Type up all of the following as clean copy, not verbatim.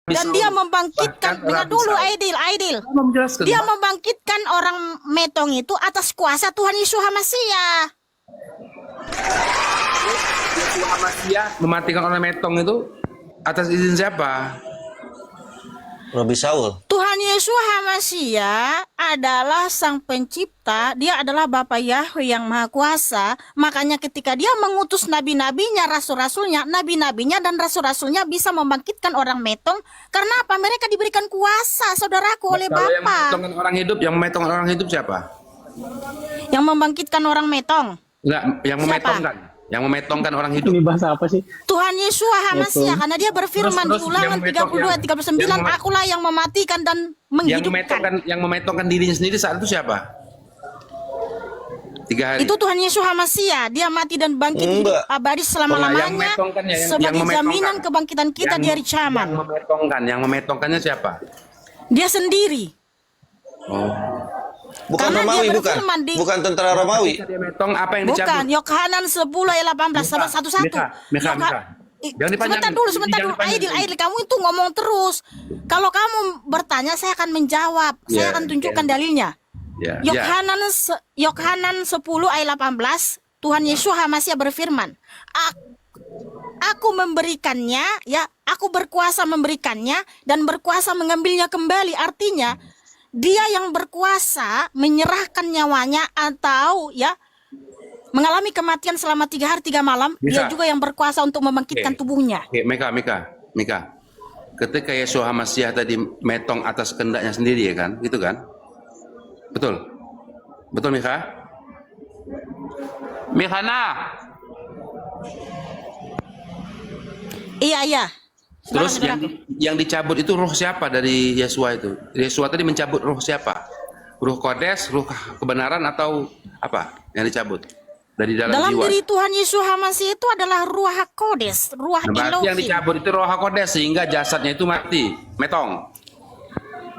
Dan dia membangkitkan, dengar dulu Aidil. Dia membangkitkan orang metong itu atas kuasa Tuhan Yesus Hamasiah. Yesus Hamasiah mematikan orang metong itu atas izin siapa? Robi Saul. Tuhan Yesus Hamasiah adalah sang pencipta, dia adalah Bapa Yahweh yang Maha Kuasa. Makanya ketika dia mengutus nabi-nabinya, rasul-rasulnya, nabi-nabinya dan rasul-rasulnya bisa membangkitkan orang metong. Karena apa? Mereka diberikan kuasa, saudaraku, oleh Kalau yang Bapa. memetongkan orang hidup siapa? Yang membangkitkan orang metong. Enggak, yang memetongkan. Yang memetongkan orang hidup. Ini bahasa apa sih? Tuhan Yesus Hamasiah, karena dia berfirman di Ulangan 32:39, akulah yang mematikan dan menghidupkan. Yang memetongkan dirinya sendiri saat itu siapa? 3 hari. Itu Tuhan Yesus Hamasiah, dia mati dan bangkit hidup abadi selama-lamanya sebagai jaminan kebangkitan kita di hari kiamat. Yang memetongkannya siapa? Dia sendiri. Oh. Bukan Karena Romawi, dia bukan. berfirman di- Bukan tentara Romawi. Ketika dia metong, apa yang Bukan, dicabut? Yohanan 10 ayat 18 sampai 11. Mika. Jangan dipanjangin. Sebentar dulu. Aidil, kamu itu ngomong terus. Kalau kamu bertanya, saya akan menjawab. Saya akan tunjukkan dalilnya. Ya, Yohanan 10 ayat 18, Tuhan Yesus Hamasiah berfirman, Aku memberikannya, ya, aku berkuasa memberikannya dan berkuasa mengambilnya kembali. Artinya, dia yang berkuasa menyerahkan nyawanya atau ya mengalami kematian selama 3 hari 3 malam. Bisa. Dia juga yang berkuasa untuk membangkitkan tubuhnya. Oke, Mika. Ketika Yesus Hamasiah tadi metong atas kehendaknya sendiri, ya kan? Gitu kan? Betul, Mika? Mikana. Iya. Terus Saudaraku. yang dicabut itu roh siapa dari Yesua itu? Yesua tadi mencabut roh siapa? Roh Kodes, roh kebenaran atau apa yang dicabut? Dari dalam jiwa. diri Tuhan Yesus Hamasiah itu adalah Ruach HaKodes, Ruach Nah, berarti yang Elohim. dicabut itu roh Kodes sehingga jasadnya itu mati, metong.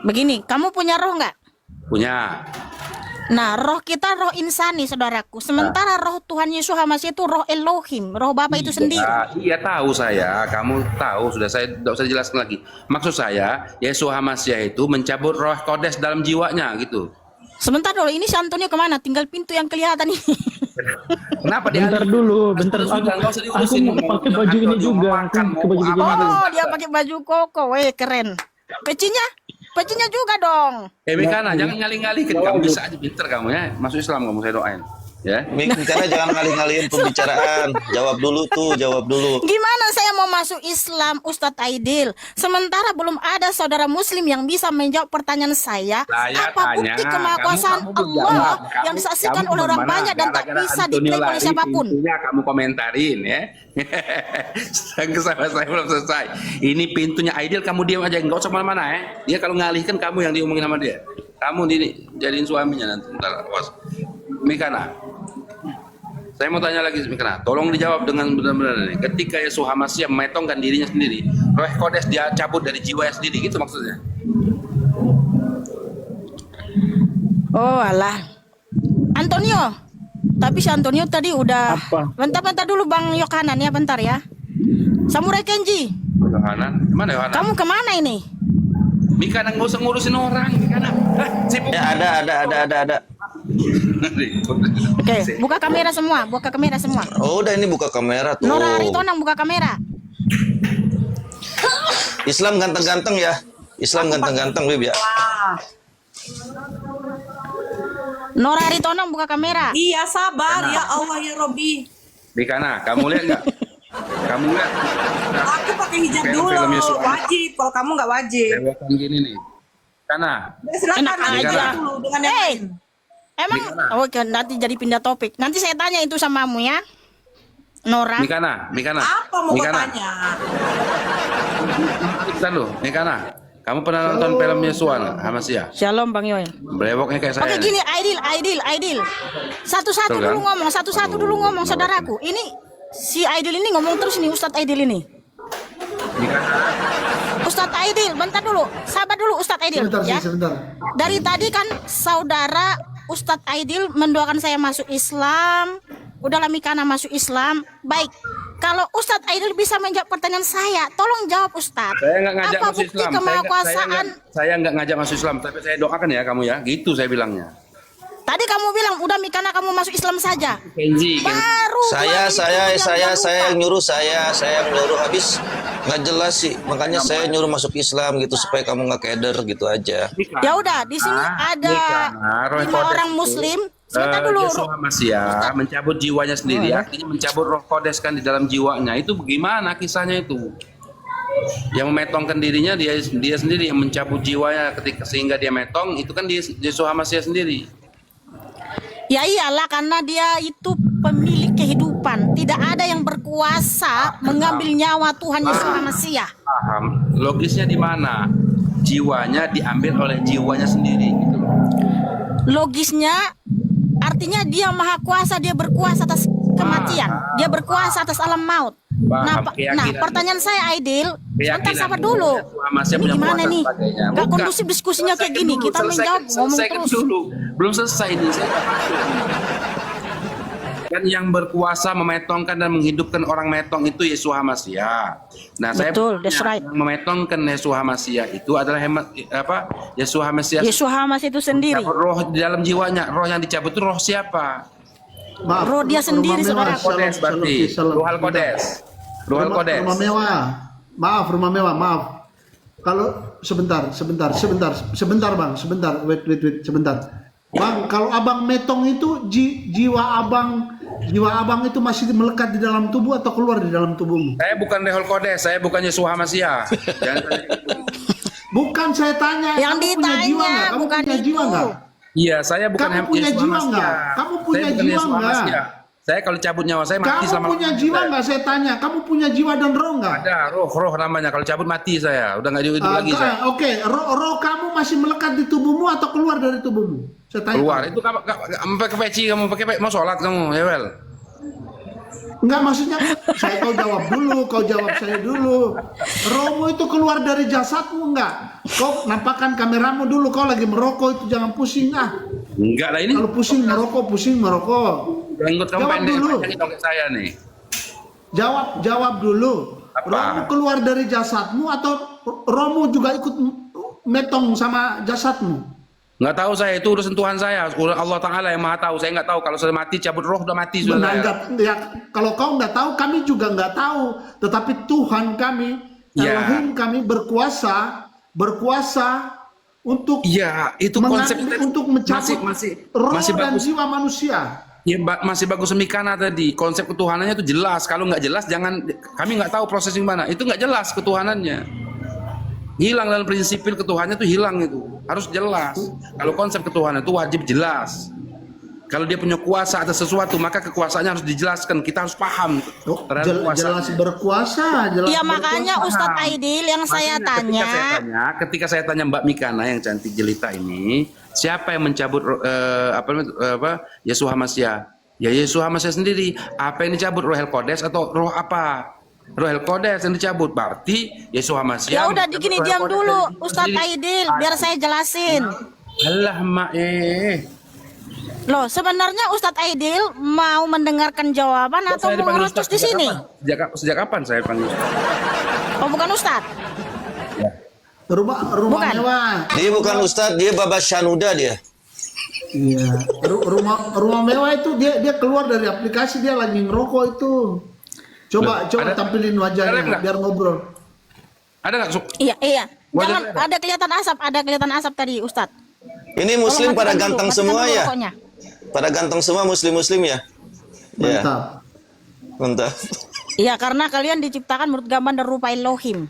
Begini, kamu punya roh nggak? Punya. Nah, roh kita roh insani, saudaraku. Sementara roh Tuhan Yesus Hamasiah itu roh Elohim, roh Bapa itu sendiri. Iya tahu saya, kamu tahu sudah, saya tidak usah jelaskan lagi. Maksud saya, Yesus Hamasiah itu mencabut roh Kodes dalam jiwanya gitu. Sebentar dulu, ini si Antonio kemana? Tinggal pintu yang kelihatan ini. Kenapa dia? Bentar dulu, bentar. Aku mau pakai baju ini juga. Aku pakai baju ini juga. Oh, dia pakai baju koko, weh keren. Pecinya juga dong. Mikana, jangan ngalih-ngalihkan, kamu bisa aja pinter kamu ya. Masuk Islam kamu, saya doain. Ya. Mikana jangan ngalih-ngalihin pembicaraan. Jawab dulu. Gimana saya mau masuk Islam, Ustadz Aidil? Sementara belum ada saudara Muslim yang bisa menjawab pertanyaan saya. Saya Apa bukti tanya, kemakuasaan kamu berjawab. Allah yang Kamu- disaksikan kamu oleh orang bermana? banyak dan tak Gara-gara bisa Antonio diklaim oleh lari, siapapun? pintunya kamu komentarin ya. Saya belum selesai. Ini pintunya Aidil, kamu diam aja, nggak usah mana-mana ya. Dia kalau ngalihkan kamu yang diomongin sama dia. Kamu jadiin suaminya nanti. Bentar, awas. Mikana. Saya mau tanya lagi, Mikana. Tolong dijawab dengan benar-benar ini. Ketika Yesus Hamasiah memetongkan dirinya sendiri, roh Kodes dia cabut dari jiwanya sendiri, gitu maksudnya. Oh alah, Antonio. Tapi si Antonio tadi udah. Apa? Bentar dulu Bang Yohanan ya, bentar ya. Samurai Kenji, Yohanan, mana Yohanan? kamu kemana ini? Mikana nggak usah ngurusin orang, Mikana. Sibuk. Ya ada. Oke, buka kamera semua. Oh, udah ini buka kamera tuh. Nora Aritonang buka kamera. Islam ganteng-ganteng ya. Bib ya. Nora Aritonang buka kamera. Iya sabar ya Allah ya Robi. Mikana, kamu lihat nggak? Kamu lihat? Aku pakai hijab dulu, Film Yesus. wajib. Kalau kamu nggak wajib. Bewokan gini nih. Kana, Silakan Enak lanjut aja. dulu dengan yang Hey, lain. emang oke, nanti jadi pindah topik. Nanti saya tanya itu samamu ya, Nora. Mikana. Apa mau kau tanya? Bentar lu, Mikana. Kamu pernah nonton film Yesus Hamasiah? Shalom Bang Yoel. Brewoknya kayak saya. Oke nih. gini, Aidil. Satu-satu Betul, dulu kan? ngomong, saudaraku. Ini si Aidil ini ngomong terus nih, Ustadz Aidil ini. Mikana. Ustadz Aidil, bentar dulu. Sabar dulu Ustadz Aidil ya. Dari tadi kan saudara Ustadz Aidil mendoakan saya masuk Islam. Udahlah Mikana masuk Islam. Baik. kalau Ustadz Aidil bisa menjawab pertanyaan saya, tolong jawab Ustadz. Saya nggak ngajak Apa masuk bukti Islam. kemahakuasaan? Saya nggak ngajak masuk Islam, tapi saya doakan ya kamu ya. Gitu saya bilangnya. Tadi kamu bilang udah Mikana kamu masuk Islam saja. Kenzi, Baru Saya yang yang lupa. nyuruh saya yang nyuruh habis nggak jelas sih. Makanya saya nyuruh masuk Islam gitu supaya kamu nggak keder gitu aja. Ya udah, di sini ada Roh 5 Kodes orang itu, Muslim. Sebentar dulu. Yeshua Masya mencabut jiwanya sendiri, artinya mencabut roh kodes kan di dalam jiwanya. Itu bagaimana kisahnya itu? Yang memetongkan dirinya dia sendiri yang mencabut jiwanya ketika sehingga dia metong, itu kan Yeshua Masya sendiri. Ya iyalah, karena dia itu pemilik kehidupan. Tidak ada yang berkuasa mengambil nyawa Tuhan Yesus Mesias. Paham? Logisnya di mana? Jiwanya diambil oleh jiwanya sendiri gitu loh. Logisnya artinya dia maha kuasa, dia berkuasa atas kematian, dia berkuasa atas alam maut. Nah, pertanyaan saya Aidil, sebentar sabar dulu. Ini gimana nih? Gak kondusif diskusinya kayak gini. Kita menjawab ngomong terus. Belum selesai nih. Kan yang berkuasa memetongkan dan menghidupkan orang metong itu Yeshua Masya. Nah, Betul, that's right. yang memetongkan Yeshua Masya itu adalah Yeshua Masya. Yesus Mesias itu sendiri. Roh di dalam jiwanya, roh yang dicabut itu roh siapa? Maaf, Roh dia sendiri, rumah saudara. mewah, Kodes berarti. Ruhal Kodes. Ruhal Rumah, Kodes. rumah mewah. Maaf, rumah mewah, maaf. Kalau sebentar, Bang, wait, sebentar. Bang, kalau abang metong itu jiwa abang itu masih melekat di dalam tubuh atau keluar di dalam tubuhmu? Saya bukan Ruhal Kodes, saya bukan Yeshua Masya. Jangan tanya gitu. Bukan, saya tanya. Yang kamu punya ditanya jiwa nggak? Kamu bukan punya itu. jiwa nggak? Iya, saya bukan Kamu punya Yeshua jiwa Masya. nggak? Kamu punya Saya bukan jiwa Yeshua nggak? Masya. Saya kalau cabut nyawa saya mati Kamu selama punya jiwa nggak? Saya tanya. Kamu punya jiwa dan roh nggak? Ada roh namanya. Kalau cabut mati saya, udah nggak hidup lagi saya. Oke, roh kamu masih melekat di tubuhmu atau keluar dari tubuhmu? Saya tanya. Keluar itu sampai ke peci kamu pakai mau sholat kamu, ya well. Enggak, maksudnya kau jawab saya dulu. Rohmu itu keluar dari jasadmu enggak? Kau nampakkan kameramu dulu, kau lagi merokok itu jangan pusing ah. Enggak lah ini. Kalau pusing merokok. Renggut kamu Jawab pendek dulu. panjangin dong saya nih. Jawab dulu. Apa? Rohmu keluar dari jasadmu atau rohmu juga ikut metong sama jasadmu? Nggak tahu saya, itu urusan Tuhan saya. Allah Ta'ala yang maha tahu. Saya nggak tahu. Kalau sudah mati, cabut roh udah mati sudah saya. Menanggap, ya, kalau kau nggak tahu, kami juga nggak tahu. Tetapi Tuhan kami, Ya. Elohim kami berkuasa untuk Iya, itu konsep untuk mencabut roh masih dan bagus. jiwa manusia. Ya, masih bagus Mikana tadi. Konsep ketuhanannya itu jelas. Kalau nggak jelas, kami nggak tahu proses gimana. Itu nggak jelas ketuhanannya. Hilang dalam prinsipil ketuhanannya itu hilang itu. Harus jelas. Kalau konsep ketuhanan itu wajib jelas. Kalau dia punya kuasa atas sesuatu, maka kekuasaannya harus dijelaskan. Kita harus paham terhadap Jelas berkuasa. Ya makanya Ustadz Aidil yang saya tanya. Ketika saya tanya Mbak Mikana yang cantik jelita ini, siapa yang mencabut Yeshua Masya? Ya Yeshua Masya sendiri. Apa yang dicabut, roh Kodes atau roh apa? Roh Kodes yang dicabut, berarti Yeshua Masya. Ya udah digini, diam dulu Ustadz Aidil biar saya jelasin. Alah mak Loh, sebenarnya Ustadz Aidil mau mendengarkan jawaban atau Saya mau dipanggil ngerotos Ustadz di sini? Sejak kapan saya panggil? Oh, bukan Ustadz. Rumah Bukan. mewah. Dia bukan Ustadz, dia Baba Shanuda dia. Iya. Rumah mewah itu dia keluar dari aplikasi, dia lagi ngerokok itu. Coba tampilin wajahnya nggak? biar ngobrol. Ada nggak? Iya. Wajah Jangan ada kelihatan asap tadi Ustadz. Ini muslim Tolong pada matikan ganteng dulu, semua matikan dulu ya? rokoknya. Pada ganteng semua muslim ya? Ya, Mantap. mantap. Iya, karena kalian diciptakan menurut gambar dan rupa Elohim.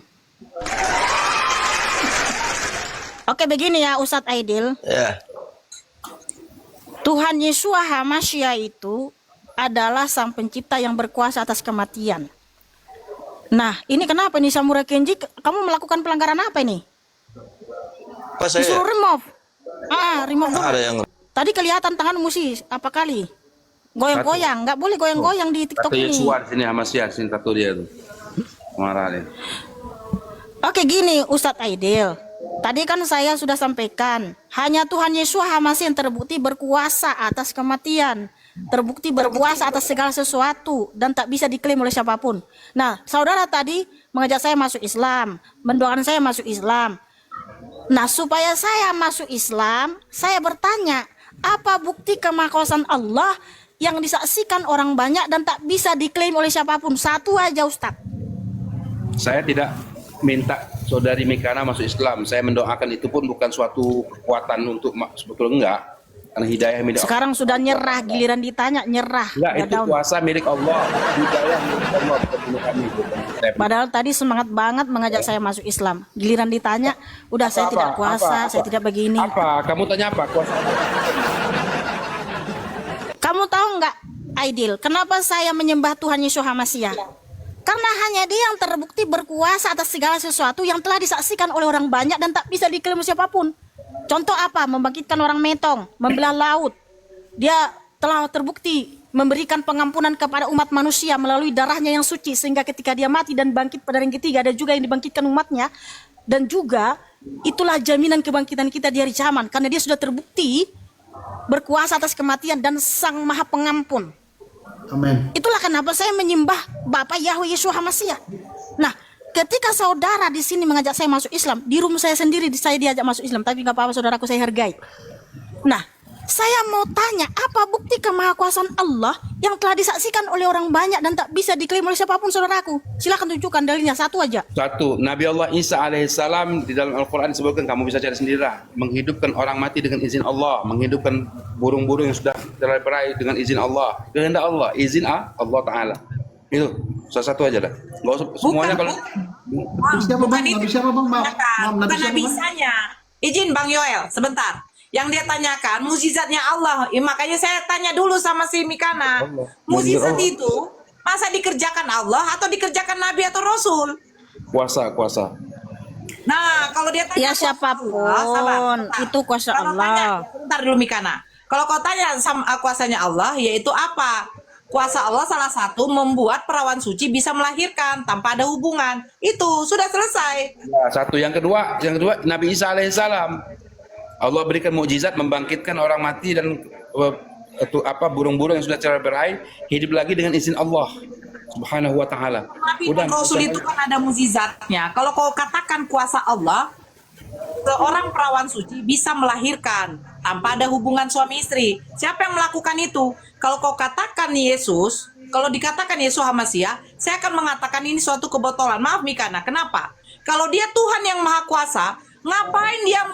Oke, begini ya Ustadz Aidil. Ya. Tuhan Yeshua HaMashiach itu adalah sang pencipta yang berkuasa atas kematian. Nah, ini kenapa nih Samurai Kenji, kamu melakukan pelanggaran apa ini? Pas saya Disuruh remove. Remove dulu. ada yang Tadi kelihatan tanganmu sih, apa kali? Goyang-goyang, nggak boleh goyang-goyang di TikTok Tato ini. Yeshua di sini Masya, sini tato dia tuh. Marah dia. Oke, gini Ustadz Aidil. Tadi kan saya sudah sampaikan, hanya Tuhan Yesus Hamasi yang terbukti berkuasa atas kematian, terbukti berkuasa atas segala sesuatu dan tak bisa diklaim oleh siapapun. Nah, saudara tadi mengajak saya masuk Islam, mendoakan saya masuk Islam. Nah, supaya saya masuk Islam, saya bertanya, apa bukti kemahakuasaan Allah yang disaksikan orang banyak dan tak bisa diklaim oleh siapapun? Satu aja, Ustaz. Saya tidak minta saudari Mekana masuk Islam. Saya mendoakan itu pun bukan suatu kekuatan untuk sebetulnya enggak. Karena hidayah milik Allah. Sekarang sudah nyerah, giliran ditanya nyerah. Enggak, Udah itu down. kuasa milik Allah. Hidayah milik Allah bukan milik kami. Padahal tadi semangat banget mengajak saya masuk Islam. Giliran ditanya, udah saya tidak kuasa, saya tidak begini. Apa? Kamu tanya apa? Kuasa. Kamu tahu nggak, Aidil, kenapa saya menyembah Tuhan Yesus Hamasiah? Karena hanya dia yang terbukti berkuasa atas segala sesuatu yang telah disaksikan oleh orang banyak dan tak bisa diklaim siapapun. Contoh apa? Membangkitkan orang metong, membelah laut. Dia telah terbukti memberikan pengampunan kepada umat manusia melalui darahnya yang suci, sehingga ketika dia mati dan bangkit pada hari ketiga ada juga yang dibangkitkan umatnya. Dan juga itulah jaminan kebangkitan kita di hari kiamat, karena dia sudah terbukti berkuasa atas kematian dan sang maha pengampun. Amin. Itulah kenapa saya menyembah Bapak Yahweh Yesus Hamasiah. Nah, ketika saudara di sini mengajak saya masuk Islam, di rumah saya sendiri saya diajak masuk Islam, tapi nggak apa-apa, saudaraku, saya hargai. Nah, saya mau tanya, apa bukti kemahakuasaan Allah yang telah disaksikan oleh orang banyak dan tak bisa diklaim oleh siapapun, saudaraku? Silakan tunjukkan dalilnya, satu aja. Satu, Nabi Allah Isa alaihissalam di dalam Al-Quran disebutkan, kamu bisa cari sendirilah, menghidupkan orang mati dengan izin Allah, menghidupkan burung-burung yang sudah terlerai dengan izin Allah, kehendak Allah, izin Allah Ta'ala. Itu salah satu aja dah. Nggak usah semuanya. Kalau Siapa bang? Nabi siapa bang? Maaf, Bukan Nabi siapa Nabi bang? Isanya. Izin Bang Yoel, sebentar. Yang dia tanyakan mukjizatnya Allah. Makanya saya tanya dulu sama si Mikana. Mukjizat itu masa dikerjakan Allah atau dikerjakan Nabi atau Rasul? kuasa. Nah, kalau dia tanya Ya kuasa siapapun, Allah, sabar. itu kuasa Kalau tanya, Allah. bentar dulu Mikana. Kalau kau tanya sama kuasanya Allah, yaitu apa? Kuasa Allah salah satu membuat perawan suci bisa melahirkan tanpa ada hubungan. Itu sudah selesai. Nah, satu, yang kedua Nabi Isa alaihissalam. Allah berikan mukjizat membangkitkan orang mati dan burung-burung yang sudah terberai hidup lagi dengan izin Allah Subhanahu wa Ta'ala. Tapi Rasul itu kan ada mukjizatnya. Kalau kau katakan kuasa Allah, seorang perawan suci bisa melahirkan tanpa ada hubungan suami istri. Siapa yang melakukan itu? Kalau kau katakan Yesus, kalau dikatakan Yesus Hamasiah, saya akan mengatakan ini suatu kebotolan. Maaf Mikana, kenapa? Kalau dia Tuhan yang Maha Kuasa, ngapain dia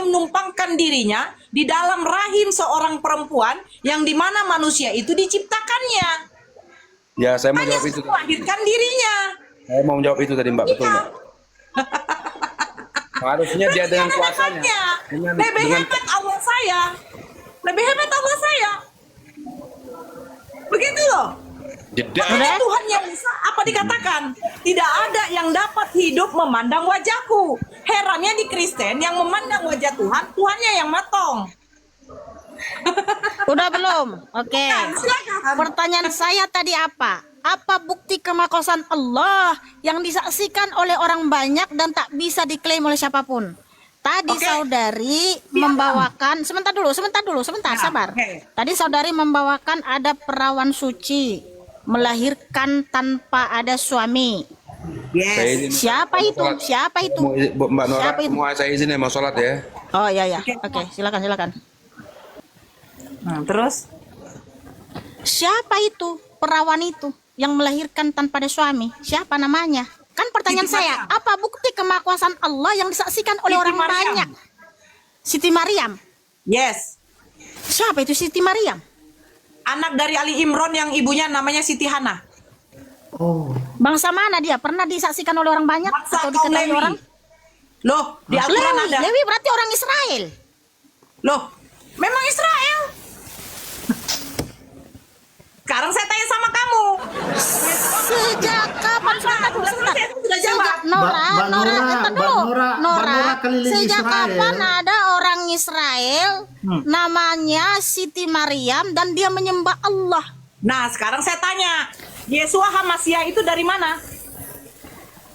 menumpangkan dirinya di dalam rahim seorang perempuan yang dimana manusia itu diciptakannya? Ya, saya mau Hanya jawab itu. melahirkan dirinya. Saya mau menjawab itu tadi Mbak, betul Iya. Mbak. Harusnya dia dengan kuasanya. Lebih hebat Allah saya. Lebih hebat Allah saya. Begitu loh. Jeda. Makanya Tuhan yang bisa, apa dikatakan? Tidak ada yang dapat hidup memandang wajahku. Herannya di Kristen yang memandang wajah Tuhan, Tuhannya yang matong. Udah belum? Oke. Silakan. Pertanyaan saya tadi apa? Apa bukti kemahakuasaan Allah yang disaksikan oleh orang banyak dan tak bisa diklaim oleh siapapun? Tadi Oke. saudari membawakan, sebentar, Ya, sabar. oke. Tadi saudari membawakan ada perawan suci melahirkan tanpa ada suami. Saya Yes. izin. Siapa itu? Siapa itu? Mbak Nora, Siapa itu? mau saya izin ya mau sholat ya. Oh iya ya. Oke. Oke, silakan. Terus? Siapa itu perawan itu yang melahirkan tanpa ada suami? Siapa namanya? Kan pertanyaan Siti saya, Maryam. apa bukti kemahakuasaan Allah yang disaksikan oleh Siti orang Maryam. banyak? Siti Maryam. Yes. Siapa itu Siti Maryam? Anak dari Ali Imron yang ibunya namanya Siti Hana. Oh, Bangsa mana dia? Pernah disaksikan oleh orang banyak Bangsa atau kaum diketahui Lewi. orang? Loh, di Al-Quran Lewi. ada. Lewi berarti orang Israel. Loh, memang Israel. Sekarang saya tanya sama kamu. Sejak kapan? Sebentar. Sudah jawab. Nora, Mbak Nora, entar Mbak dulu. Nora keliling Sejak Israel. kapan ada orang Israel namanya Siti Maryam dan dia menyembah Allah? Nah, sekarang saya tanya. Yesua Hamasiah itu dari mana?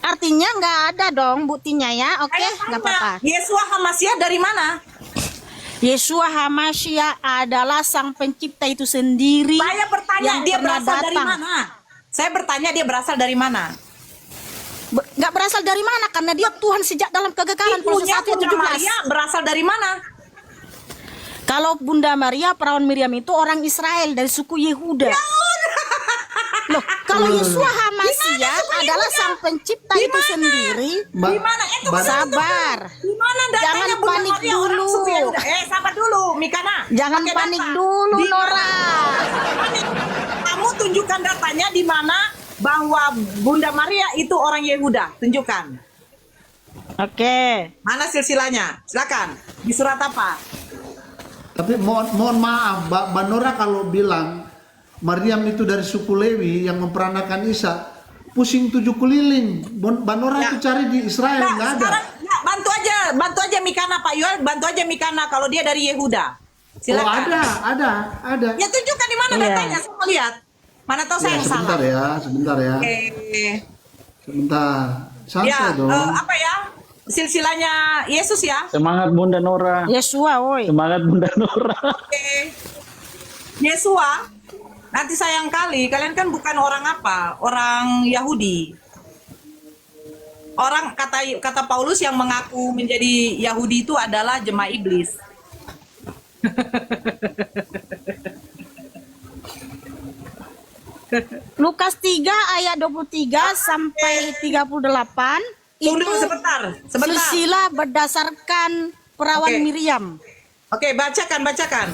Artinya nggak ada dong buktinya ya. Oke, Saya nggak tanya, apa-apa. Yesua Hamasia dari mana? Yesua Hamasya adalah sang pencipta itu sendiri. Saya bertanya yang dia pernah berasal dari datang. mana? Saya bertanya dia berasal dari mana? Nggak berasal dari mana, karena dia Tuhan sejak dalam kegekaran. Kolose Ibunya 1 ayat Bunda 17. Maria berasal dari mana? Kalau Bunda Maria, perawan Miriam itu orang Israel dari suku Yehuda. Loh, kalau Yesua Hamasya adalah sang pencipta Di itu mana? sendiri. Di mana? Sabar. Di mana datanya Jangan Bunda panik Maria orang dulu. suku Yehuda? Sabar dulu, Mikana. Jangan Pakai panik data. dulu, Di mana? Nora. Panik. Kamu tunjukkan datanya di mana bahwa Bunda Maria itu orang Yehuda. Tunjukkan. Oke. Mana silsilahnya? Silakan. Di surat apa? Tapi mohon maaf, Mbak Nora kalau bilang Maryam itu dari suku Lewi yang memperanakan Isa, pusing 7 keliling. Mbak Nora Ya. itu cari di Israel Nah, nggak ada. sekarang ya, bantu aja Mikana Pak Yoel, bantu aja Mikana kalau dia dari Yehuda. Oh Silakan. ada. Ya tunjukkan di mana Iya. datanya, saya mau lihat. Mana tahu saya Ya, yang salah. sebentar ya. Sebentar. Santai Ya, dong. apa ya? Silsilahnya Yesus ya. Semangat Bunda Nora. Yesua, woi. Semangat Bunda Nora. Oke. Yesua. Nanti sayang kali, kalian kan bukan orang apa? Orang Yahudi. Orang kata Paulus yang mengaku menjadi Yahudi itu adalah jemaah iblis. Lukas 3 ayat 23 sampai 38 Tunggu itu sebentar. silsilah berdasarkan perawan Oke. Miriam. Oke, bacakan.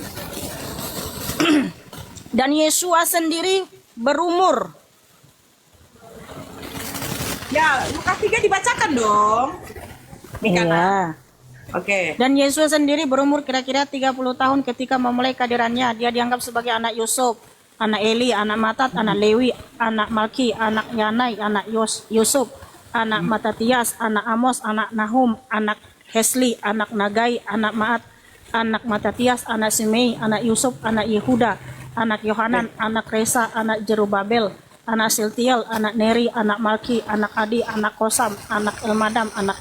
Dan Yesua sendiri berumur. Ya, Lukas 3 dibacakan dong. Mikana. Iya. Oke. Dan Yesus sendiri berumur kira-kira 30 tahun ketika memulai kehadirannya. Dia dianggap sebagai anak Yusuf, anak Eli, anak Matat, anak Lewi, anak Malki, anak Yanai, anak Yusuf, anak Matatias, anak Amos, anak Nahum, anak Hesli, anak Nagai, anak Maat, anak Matatias, anak Simei, anak Yusuf, anak Yehuda, anak Yohanan, anak Resa, anak Jerubabel, anak Siltiel, anak Neri, anak Malki, anak Adi, anak Kosam, anak Elmadam, anak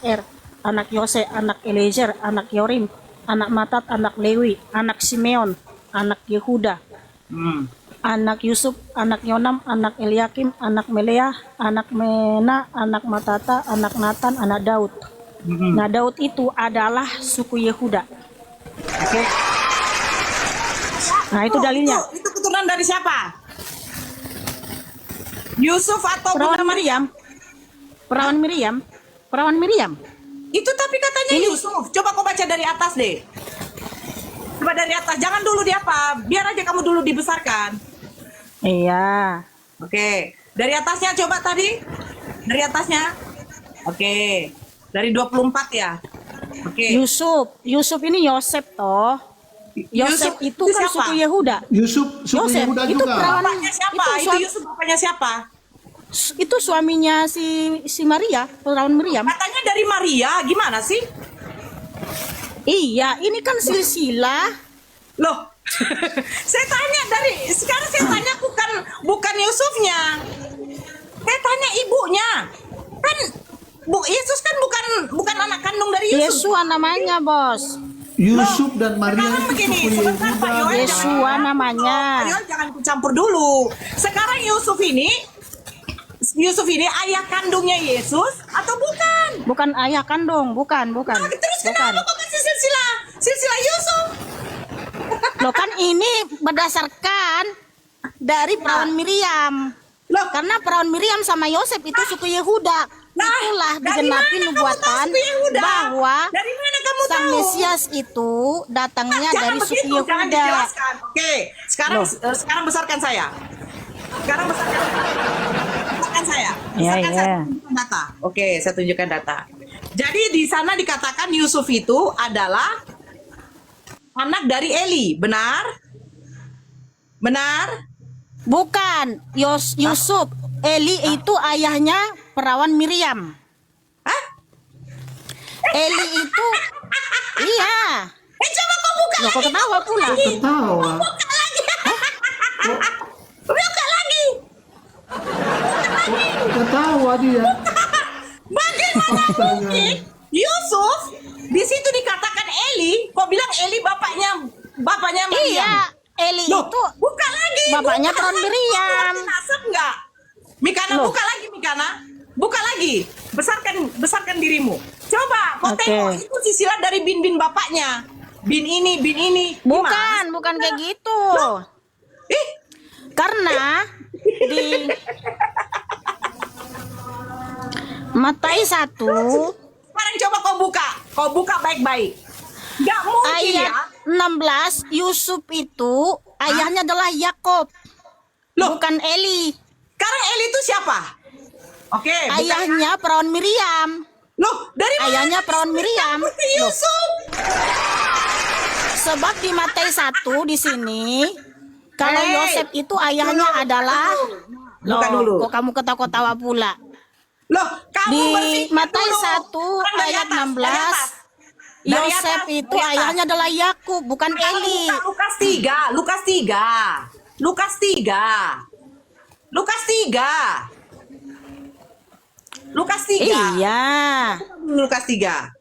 anak Yose, anak Eliezer, anak Yorim, anak Matat, anak Lewi, anak Simeon, anak Yehuda, anak Yusuf, anak Yonam, anak Eliakim, anak Meleah, anak Mena, anak Matata, anak Natan, anak Daud. Nah, Daud itu adalah suku Yehuda. Oke. Nah, itu dalilnya. Itu keturunan dari siapa? Yusuf atau Perawan Bunda Maria? Miriam. Perawan Miriam. Perawan Miriam. Itu tapi katanya Ini- Yusuf. Coba kau baca dari atas deh. Coba dari atas. Jangan dulu di apa. Biar aja kamu dulu dibesarkan. Iya. Oke. Dari atasnya coba tadi. Dari atasnya. Oke. Dari 24 ya. Oke. Yusuf ini Yosef toh. Yosef itu kan siapa? suku Yehuda. Yusuf suku Yosef Yehuda itu juga. perawan. Bapaknya siapa? Itu suami- Yusuf bapaknya siapa? itu suaminya si Maria, perawan Miriam. Katanya dari Maria. Gimana sih? Iya, ini kan silsilah. Loh, saya tanya sekarang saya tanya bukan Yusufnya. Saya tanya ibunya. Kan Yesus kan bukan anak kandung dari Yusuf. Yesua namanya, Bos. Yusuf dan Maria Sekarang itu begini, suku sebentar Pak Yehuda. Yoel. Yesua namanya. Pak Yoel jangan campur dulu. Sekarang Yusuf ini ayah kandungnya Yesus atau bukan? Bukan ayah kandung, bukan. Nah, terus Bukan. kenapa kok kasih silsilah Yusuf? Loh kan ini berdasarkan dari perawan Miriam. Loh, Karena perawan Miriam sama Yosef itu suku Yehuda. Itulah dari digenapi mana kamu nubuatan tahu suku Yehuda? bahwa Dari mana kamu sang tahu? Mesias itu datangnya Jangan dari suku begitu, jangan Yehuda. dijelaskan. Oke, sekarang besarkan saya. Sekarang besarkan saya. Iya, Besarkan iya. saya tunjukkan data. Oke, saya tunjukkan data. Jadi di sana dikatakan Yusuf itu adalah anak dari Eli, benar? Benar? Bukan, Yusuf. Eli itu ayahnya perawan Miriam. Hah? Eli itu iya. Coba kau buka Loh, kok ketawa pula? Ketawa. Buka lagi. Ketawa dia. Oke, Yusuf di situ dikatakan Eli, kok bilang Eli bapaknya Maryam? Iya, Eli Loh, itu buka lagi. bapaknya buka Peron lagi. Miriam. Kamu nasab nggak? Mikana, Loh. buka lagi Mikana. Buka lagi. Besarkan dirimu. Coba kau Oke. tengok itu silsilah dari bin bapaknya. Bin ini. Gimana? Bukan kayak gitu. Ih, Karena di Matius 1 sekarang coba kau buka baik-baik. Nggak mungkin ayat ya. 16 Yusuf itu ayahnya adalah Yakob, Loh. bukan Eli. Sekarang Eli itu siapa? Oke, bukan. Ayahnya Peron Miriam. Loh, dari mana? Ayahnya Peron Miriam. Seperti Yusuf. Sebab di Matius 1 di sini kalau Hey. Yosef itu ayahnya adalah Buka dulu. Kok kamu ketawa-ketawa pula? Loh, kamu Di berpikir Matius dulu. 1 Kan dari ayat atas, 16 dari Yosef atas, itu dari atas. ayahnya adalah Yakub, bukan Eli. Lukas 3. Iya. Lukas 3.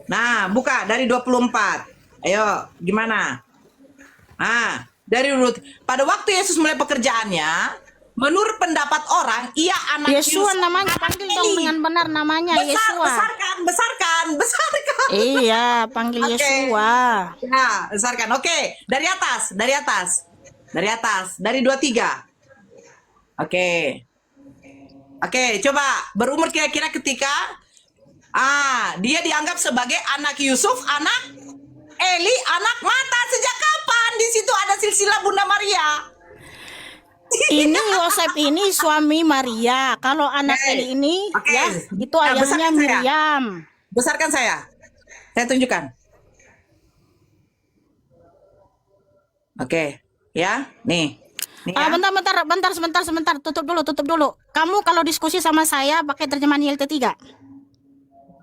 Nah, buka dari 24. Ayo, gimana? Nah, dari urut. Pada waktu Yesus mulai pekerjaannya, menurut pendapat orang, ia anak Yesua Yusuf, namanya, anak panggil Eli. dong dengan benar namanya Yesua. Besarkan. Iya, panggil Oke. Yesua. Ya, besarkan. Oke, dari atas. Dari 23. Oke, coba berumur kira-kira ketika dia dianggap sebagai anak Yusuf, anak Eli, anak mata. Sejak kapan di situ ada silsilah Bunda Maria? Ini Yosef ini suami Maria. Kalau anak Oke. Eli ini Oke. ya itu Nah, ayahnya besarkan saya. Miriam. Besarkan saya tunjukkan. Oke, ya, nih ya. Bentar, tutup dulu. Kamu kalau diskusi sama saya pakai terjemahan YLT3.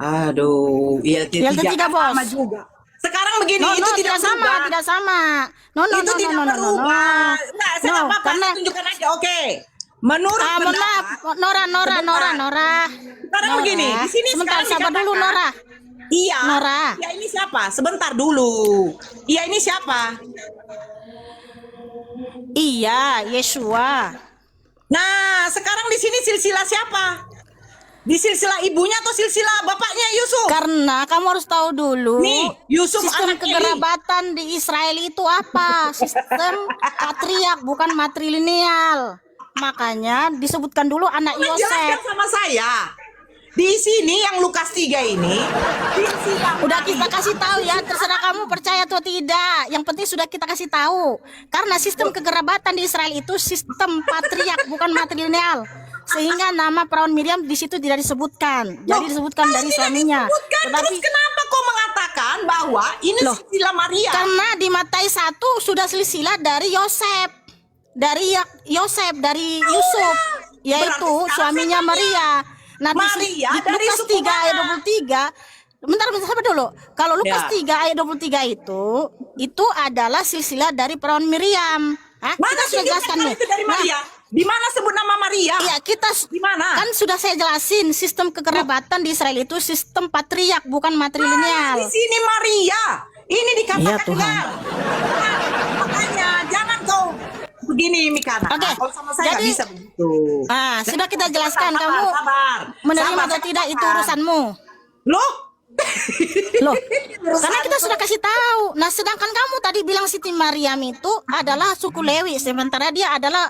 Aduh, YLT3, Bos. sama juga. Sekarang begini, No, itu tidak sama. No, itu tidak berubah. Nah, saya nggak apa-apa, karena saya tunjukkan aja. Oke. Menurut mohon maaf, pendapat, Nora. Sekarang begini, di sini sebentar, sekarang sabar dulu dikatakan, Nora. Iya. Nora. Iya, ini siapa? Sebentar dulu. Iya, ini siapa? Iya, Yesua. Nah, sekarang di sini silsilah siapa? Di silsilah ibunya atau silsilah bapaknya Yusuf? Karena kamu harus tahu dulu Nih, Yusuf sistem anak Eli. kekerabatan di Israel itu apa? Sistem patriark bukan matrilineal. Makanya disebutkan dulu anak Jelaskan Yosef. sama saya. Di sini yang Lukas 3 ini silsilah Udah Maria. kita kasih tahu ya, terserah kamu percaya atau tidak. Yang penting sudah kita kasih tahu. Karena sistem kekerabatan di Israel itu sistem patriark bukan matrilineal. Sehingga nama perawan Miriam di situ tidak disebutkan. Jadi disebutkan Loh, dari tidak suaminya. disebutkan. Tetapi Terus kenapa kau mengatakan bahwa ini Loh, silsilah Maria? karena di Matius 1 sudah silsilah dari Yosef. Dari Yosef, dari Yusuf, yaitu Berarti sekarang suaminya saya tanya, Maria. Nah, Maria di dari Lukas suku 3 ayat mana? 23. Bentar, sabar dulu. Kalau Lukas Ya. 3 ayat 23 itu adalah silsilah dari perawan Miriam. Hah? Mana Kita sudah tunjukkan jelaskan kalau nih. itu dari Maria? Di mana sebut nama Maria? Iya, kita Di mana? kan sudah saya jelasin sistem kekerabatan di Israel itu sistem patriark bukan Di matrilineal. sini Maria. Ini dikatakan Iya, Tuhan. kan. Makanya jangan kau begini Mikana. Oke, Kalau sama saya nggak jadi- bisa begitu. Ah, sudah kita jelaskan. Sabar, Kamu sabar. menerima Sabar, atau tidak itu sabar. urusanmu. Loh? Loh, karena kita sudah kasih tahu. Nah, sedangkan kamu tadi bilang Siti Maryam itu adalah suku Lewi, sementara dia adalah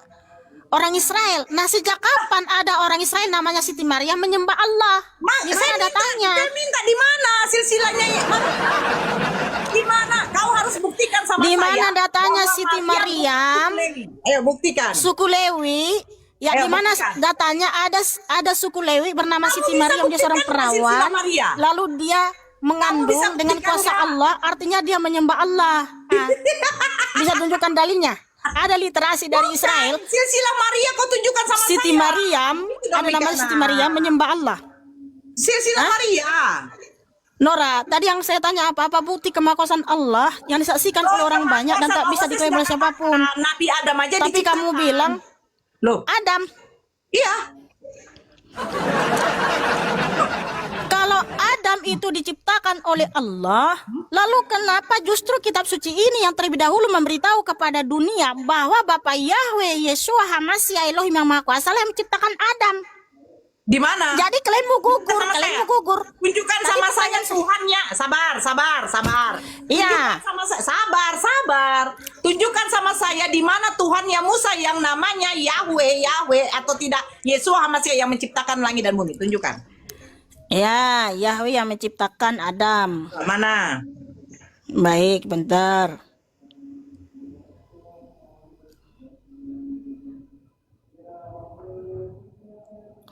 orang Israel. Nah, sejak kapan ada orang Israel namanya Siti Maryam menyembah Allah? Di mana datanya? Saya minta di mana silsilahnya? Di mana? Kau harus buktikan sama Di saya. mana datanya bahwa Siti Maria Maryam? bukan Lewi. Ayo buktikan. Suku Lewi. Ya, Ayo, di mana buktikan. datanya ada suku Lewi bernama Kamu Siti bisa Maryam, dia seorang buktikan silsilah perawan. Maria? Lalu dia bisa mengandung dengan buktikan kuasa nggak? Allah, artinya dia menyembah Allah. Nah, bisa tunjukkan dalilnya? Ada literasi dari Israel. Silsilah Maria kau tunjukkan sama Siti saya. Maryam, Itu dong, ada nama Mikana. Siti Maryam menyembah Allah. Silsilah Maria. Nora, tadi yang saya tanya apa bukti kemakosan Allah yang disaksikan oleh orang banyak dan tak bisa diklaim oleh siapapun. Nabi Adam aja Tapi kamu diciptakan. bilang Loh, Adam. iya. Kalau Adam Adam itu diciptakan oleh Allah, lalu kenapa justru kitab suci ini yang terlebih dahulu memberitahu kepada dunia bahwa Bapa Yahweh Yeshua HaMashiach Elohim yang Maha Kuasa lah yang menciptakan Adam? Di mana? Jadi kalian mau gugur, Sama kalian saya. mau gugur. Tunjukkan Tadi sama saya pertanyaan Tuhannya. Sabar. Iya. Tunjukkan sama saya. Sabar. Tunjukkan sama saya di mana Tuhannya Musa yang namanya Yahweh atau tidak Yeshua HaMashiach yang menciptakan langit dan bumi. Tunjukkan. Ya, Yahweh yang menciptakan Adam. Mana? Baik, bentar.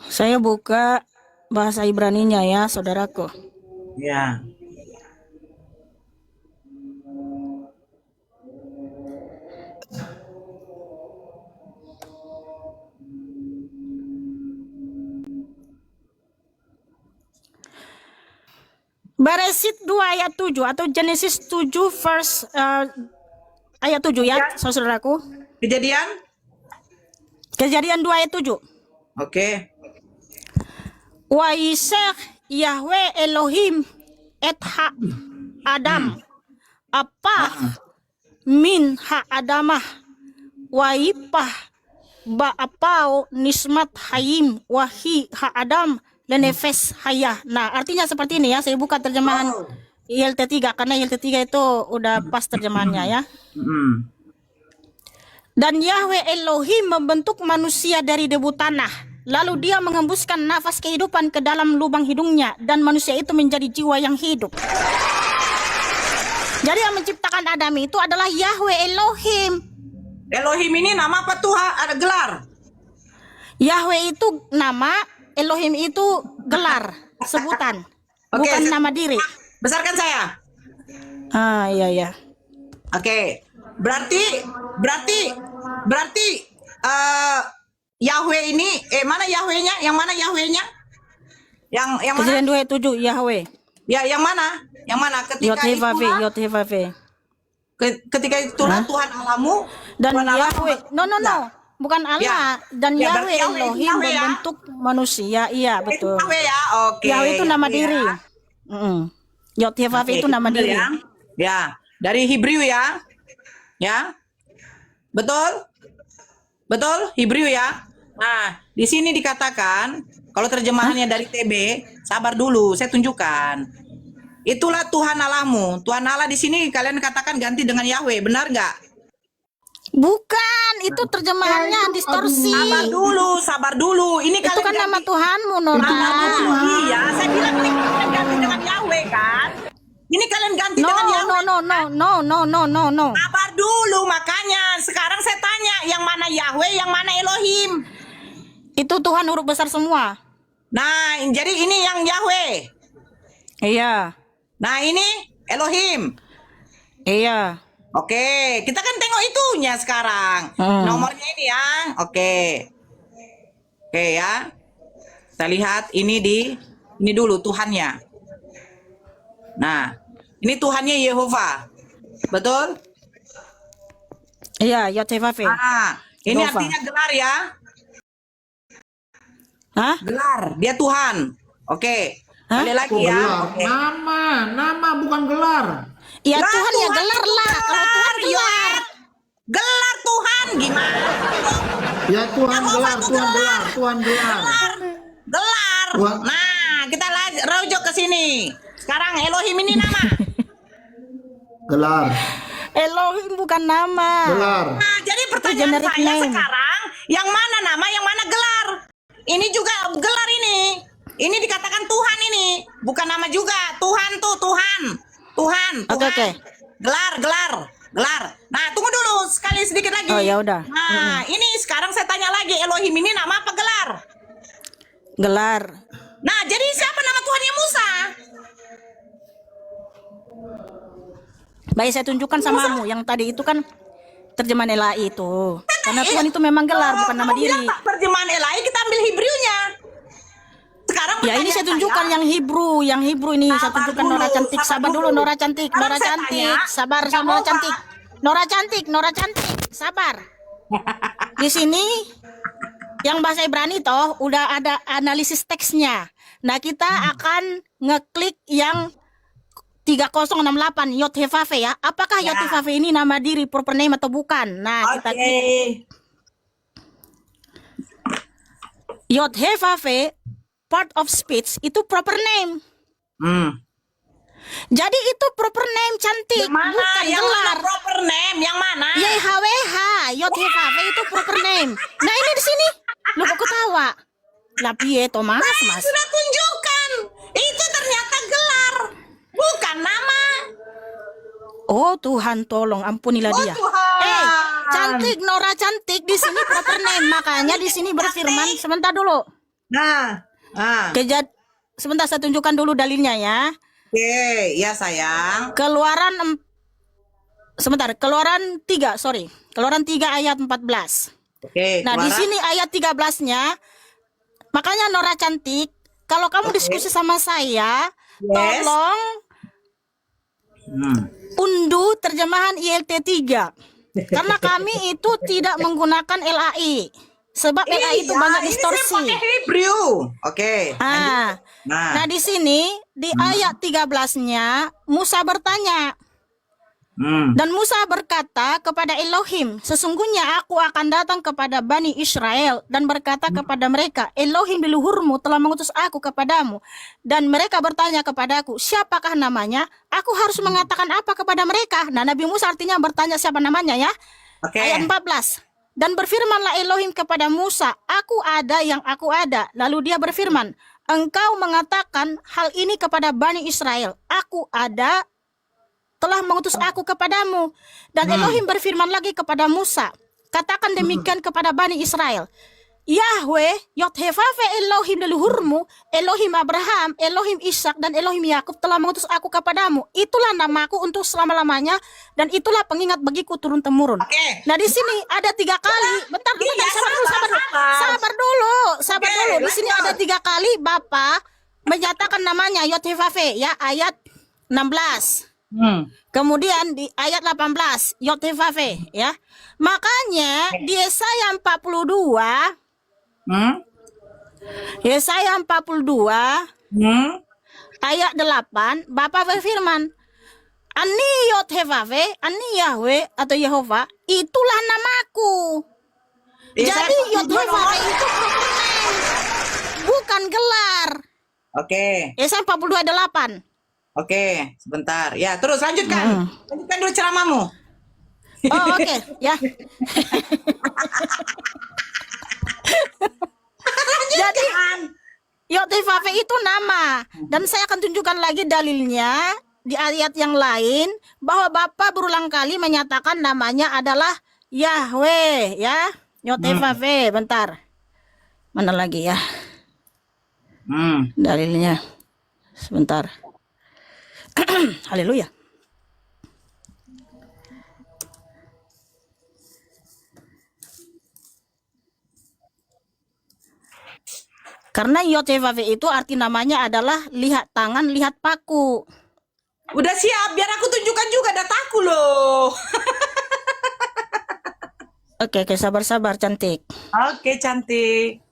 Saya buka bahasa Ibraninya ya, saudaraku. Ya. Beresit 2 ayat 7 atau Genesis 7 verse ayat 7 ya, saudaraku. Kejadian? Kejadian 2 ayat 7. Oke. Wa Yisek Yahweh Elohim et ha Adam apa min ha Adamah wa ipah ba apau nismat hayim wahi ha Adam lenefes hayah. Nah, artinya seperti ini ya. Saya buka terjemahan ILT 3 karena ILT 3 itu udah pas terjemahannya ya. Dan Yahweh Elohim membentuk manusia dari debu tanah. Lalu dia mengembuskan nafas kehidupan ke dalam lubang hidungnya. Dan manusia itu menjadi jiwa yang hidup. Jadi yang menciptakan Adam itu adalah Yahweh Elohim. Elohim ini nama apa Tuhan? Ada gelar. Yahweh itu nama, Elohim itu gelar, sebutan. Oke, Bukan nama diri. Besarkan saya. Ah, iya. Oke. Berarti Yahweh ini mana Yahwehnya? Yang mana Yahwehnya? Yang mana? Kejadian 2 ayat 7 Yahweh. Ya, yang mana? Yang mana? Ketika Yod-Heh-Vav-He. ketika itulah Tuhan Allahmu Dan Tuhan Yahweh, Allahmu- no. Bukan Allah. Dan Ya, Yahweh berarti Yahweh Elohim Yahweh ya? membentuk manusia. Iya, Itu betul. Yahweh ya. Oke. Yahweh itu nama ya. diri. Yod-Heh-Vav-He Oke, itu nama betul diri. Ya, dari Hebrew ya. Ya. Betul, Hebrew ya. Nah, di sini dikatakan kalau terjemahannya dari TB, sabar dulu, saya tunjukkan. Itulah Tuhan Allahmu. Tuhan Allah di sini kalian katakan ganti dengan Yahweh, benar nggak? Bukan, itu terjemahannya distorsi. Sabar dulu. Ini Itu kan kalian nama ganti. Tuhanmu, Nama Nora. dulu. Iya, saya bilang ini kalian ganti dengan Yahweh kan? Ini kalian ganti dengan Yahweh. No. Sabar dulu, makanya sekarang saya tanya yang mana Yahweh, yang mana Elohim. Itu Tuhan huruf besar semua. Nah, jadi ini yang Yahweh. Iya. Nah, ini Elohim. Iya. Oke, kita kan tengok itunya sekarang. Nomornya ini ya. Oke ya. Kita lihat ini dulu Tuhannya. Nah, ini Tuhannya Yehova. Betul? Iya, Yod-Heh-Vav-He. Ini Yehova. artinya gelar ya. Hah? Gelar, dia Tuhan. Oke. Hah? Boleh lagi Oh, ya. gelar. Oke. Nama bukan gelar. Ya Lah, Tuhan ya gelar itu lah. Kalau Tuhan ya. gelar. Gelar Tuhan gimana? Ya Tuhan Yehova gelar, itu Tuhan gelar. gelar, Tuhan gelar. Gelar. Wah. Nah, kita rujuk ke sini. Sekarang Elohim ini nama. Gelar, Elohim bukan nama. gelar. Nah, jadi pertanyaan generic saya name. sekarang, yang mana nama, yang mana gelar? Ini juga gelar ini. Ini dikatakan Tuhan ini, bukan nama juga. Tuhan tuh Tuhan. Oke. Gelar. Nah, tunggu dulu sekali sedikit lagi. Oh, ya udah. Nah, ini sekarang saya tanya lagi, Elohim ini nama apa gelar? Gelar. Nah, jadi siapa nama Tuhannya Musa? Baik, saya tunjukkan samamu. Yang tadi itu kan terjemahan Elai itu. Karena Tuhan itu memang gelar, bukan nama Kamu bilang diri. tak terjemahan Elai, kita ambil Hebrewnya. Sekarang Ya ini saya tunjukkan yang Hebrew ini saya Sabar tunjukkan dulu, Nora cantik. sabar Sabar dulu dulu. Nora cantik, Sekarang Nora saya cantik. tanya, Sabar Jehovah. Nora cantik. Nora cantik. Sabar. Di sini yang bahasa Ibrani toh udah ada analisis teksnya. Nah, kita akan ngeklik yang 3068 Yod-Heh-Vav-He ya. Apakah Ya. Yod-Heh-Vav-He ini nama diri proper name atau bukan? Nah, kita Oke. klik Yod-Heh-Vav-He part of speech itu proper name. Jadi itu proper name cantik, Yang mana? bukan Yang mana gelar. proper name? Yang mana? YHWH, Yod-Heh-Vav-He itu proper name. Nah, ini di sini. Lu kok ketawa? Lah piye to, Mas? Mas. Sudah tunjukkan. Itu ternyata gelar, bukan nama. Oh Tuhan, tolong ampunilah Oh dia. Tuhan. Cantik, Nora cantik di sini proper name. Makanya di sini berfirman. Sebentar dulu. Nah. Sebentar saya tunjukkan dulu dalilnya ya. Oke, ya sayang. Keluaran 3, sorry. Keluaran 3 ayat 14. Oke. Nah, di Keluaran. sini ayat 13-nya, makanya Nora cantik, kalau kamu diskusi sama saya, Yes. tolong unduh terjemahan ILT 3. Karena kami itu tidak menggunakan LAI. Sebab LAI itu banyak Ini distorsi. saya pakai Hebrew. Oke. Ah. Nah, di sini di ayat 13-nya Musa bertanya. Dan Musa berkata kepada Elohim, sesungguhnya aku akan datang kepada Bani Israel dan berkata kepada mereka, Elohim leluhurmu telah mengutus aku kepadamu. Dan mereka bertanya kepadaku, siapakah namanya? Aku harus mengatakan apa kepada mereka? Nah, Nabi Musa artinya bertanya siapa namanya ya. Oke. Ayat 14. Dan berfirmanlah Elohim kepada Musa, aku ada yang aku ada. Lalu dia berfirman, engkau mengatakan hal ini kepada Bani Israel, aku ada telah mengutus aku kepadamu. Dan Elohim berfirman lagi kepada Musa, katakan demikian kepada Bani Israel, Yahweh, Yod-Heh-Vav-He Elohim leluhurmu, Elohim Abraham, Elohim Ishak, dan Elohim Yakub telah mengutus aku kepadamu. Itulah namaku untuk selama-lamanya, dan itulah pengingat bagiku turun-temurun. Oke. Nah, di sini ada 3 kali. Bentar, Iya, sabar dulu. Sabar dulu. Di sini ada 3 kali Bapak menyatakan namanya Yod-Heh-Vav-He ya, ayat 16. Kemudian di ayat 18 Yod-Heh-Vav-He ya. Makanya di Yesaya 42 Yesaya 42 ayat 8 Bapak berfirman, Ani Yod-Heh-Vav-He, Ani Yahweh atau Yehova, itulah namaku. Jadi Yod-Heh-Vav-He itu bukan gelar. Oke. Yesaya 42 ayat 8. Oke, sebentar. Ya, terus lanjutkan. Lanjutkan dulu ceramahmu. Oh, oke, ya. Jadi Yod-Heh-Vav-He itu nama, dan saya akan tunjukkan lagi dalilnya di ayat yang lain bahwa Bapak berulang kali menyatakan namanya adalah Yahweh ya. Yod-Heh-Vav-He, bentar. Mana lagi ya dalilnya? Sebentar. Haleluya. Karena Yod-Heh-Vav-He itu arti namanya adalah lihat tangan, lihat paku. Udah siap, biar aku tunjukkan juga dataku loh. Oke, sabar-sabar cantik. Oke, cantik.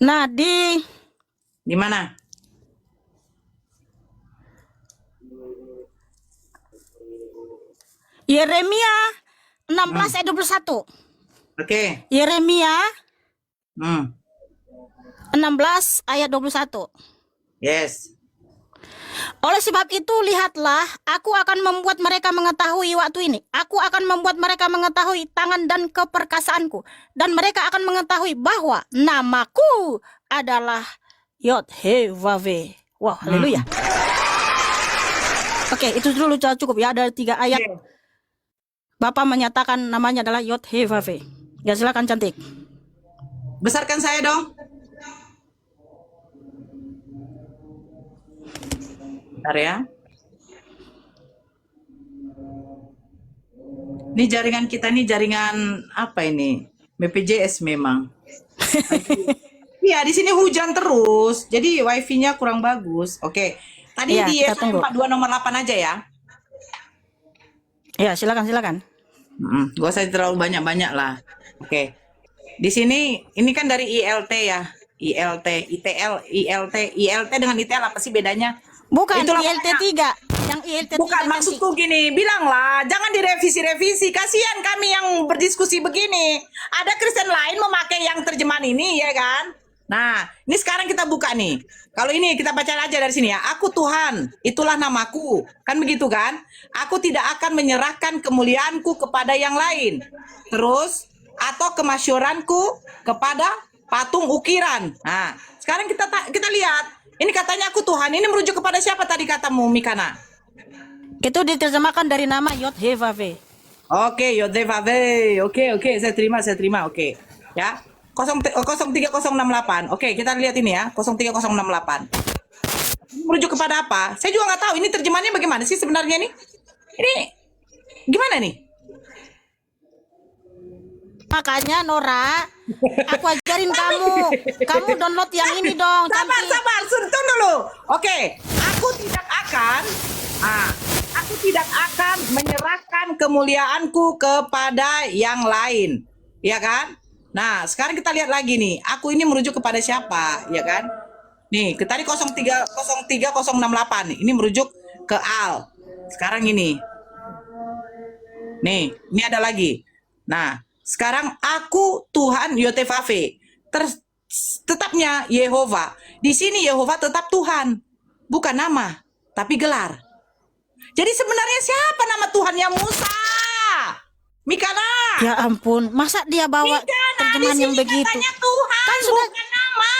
Nah, di mana? Yeremia 16 ayat 21. Oke. Yeremia Hmm. 16 ayat 21. Yes. Oleh sebab itu lihatlah, aku akan membuat mereka mengetahui waktu ini. Aku akan membuat mereka mengetahui tangan dan keperkasaanku. Dan mereka akan mengetahui bahwa namaku adalah Yod-Heh-Vav-He. Wow, haleluya. Oke, itu dulu cukup ya. Ada 3 ayat. Bapak menyatakan namanya adalah Yod-Heh-Vav-He. Ya, silakan cantik. Besarkan saya dong. Bentar ya. Ini jaringan kita nih jaringan apa ini? BPJS memang. Iya, di sini hujan terus. Jadi wifi-nya kurang bagus. Oke. Tadi Iya, di kita tunggu. 42 nomor 8 aja ya. Ya, silakan. Gak usah terlalu banyak-banyak lah. Oke. Di sini ini kan dari ILT ya. ILT, ITL, ILT dengan ITL apa sih bedanya? Bukan Itulah ILT makanya. 3. Yang ILT 3 Bukan, maksudku gini, bilanglah, jangan direvisi-revisi. Kasihan kami yang berdiskusi begini. Ada Kristen lain memakai yang terjemahan ini, ya kan? Nah, ini sekarang kita buka nih. Kalau ini kita baca aja dari sini ya. Aku Tuhan, itulah namaku. Kan begitu kan? Aku tidak akan menyerahkan kemuliaanku kepada yang lain. Terus, atau kemasyuranku kepada patung ukiran. Nah, sekarang kita lihat. Ini katanya aku Tuhan. Ini merujuk kepada siapa tadi katamu, Mikana? Itu diterjemahkan dari nama Yod-Heh-Vav-He. Oke, Yod-Heh-Vav-He. Oke, saya terima. Oke. Ya. 03068. Oke, kita lihat ini ya. 03068. Merujuk kepada apa? Saya juga nggak tahu. Ini terjemahannya bagaimana sih sebenarnya nih? Ini gimana nih? Makanya Nora, aku ajarin kamu. Kamu download yang ini dong. Sabar, tunggu dulu. Oke, aku tidak akan menyerahkan kemuliaanku kepada yang lain, ya kan? Nah, sekarang kita lihat lagi nih. Aku ini merujuk kepada siapa, ya kan? Nih, tadi 03068. Ini merujuk ke Al. Sekarang ini. Nih, ini ada lagi. Nah, sekarang aku Tuhan Yod-Heh-Vav-He. Tetapnya Yehova. Di sini Yehova tetap Tuhan. Bukan nama, tapi gelar. Jadi sebenarnya siapa nama Tuhannya Musa? Mikana. Ya ampun, masa dia bawa terjemahan yang begitu? Katanya Tuhan, Kan sudah bukan nama.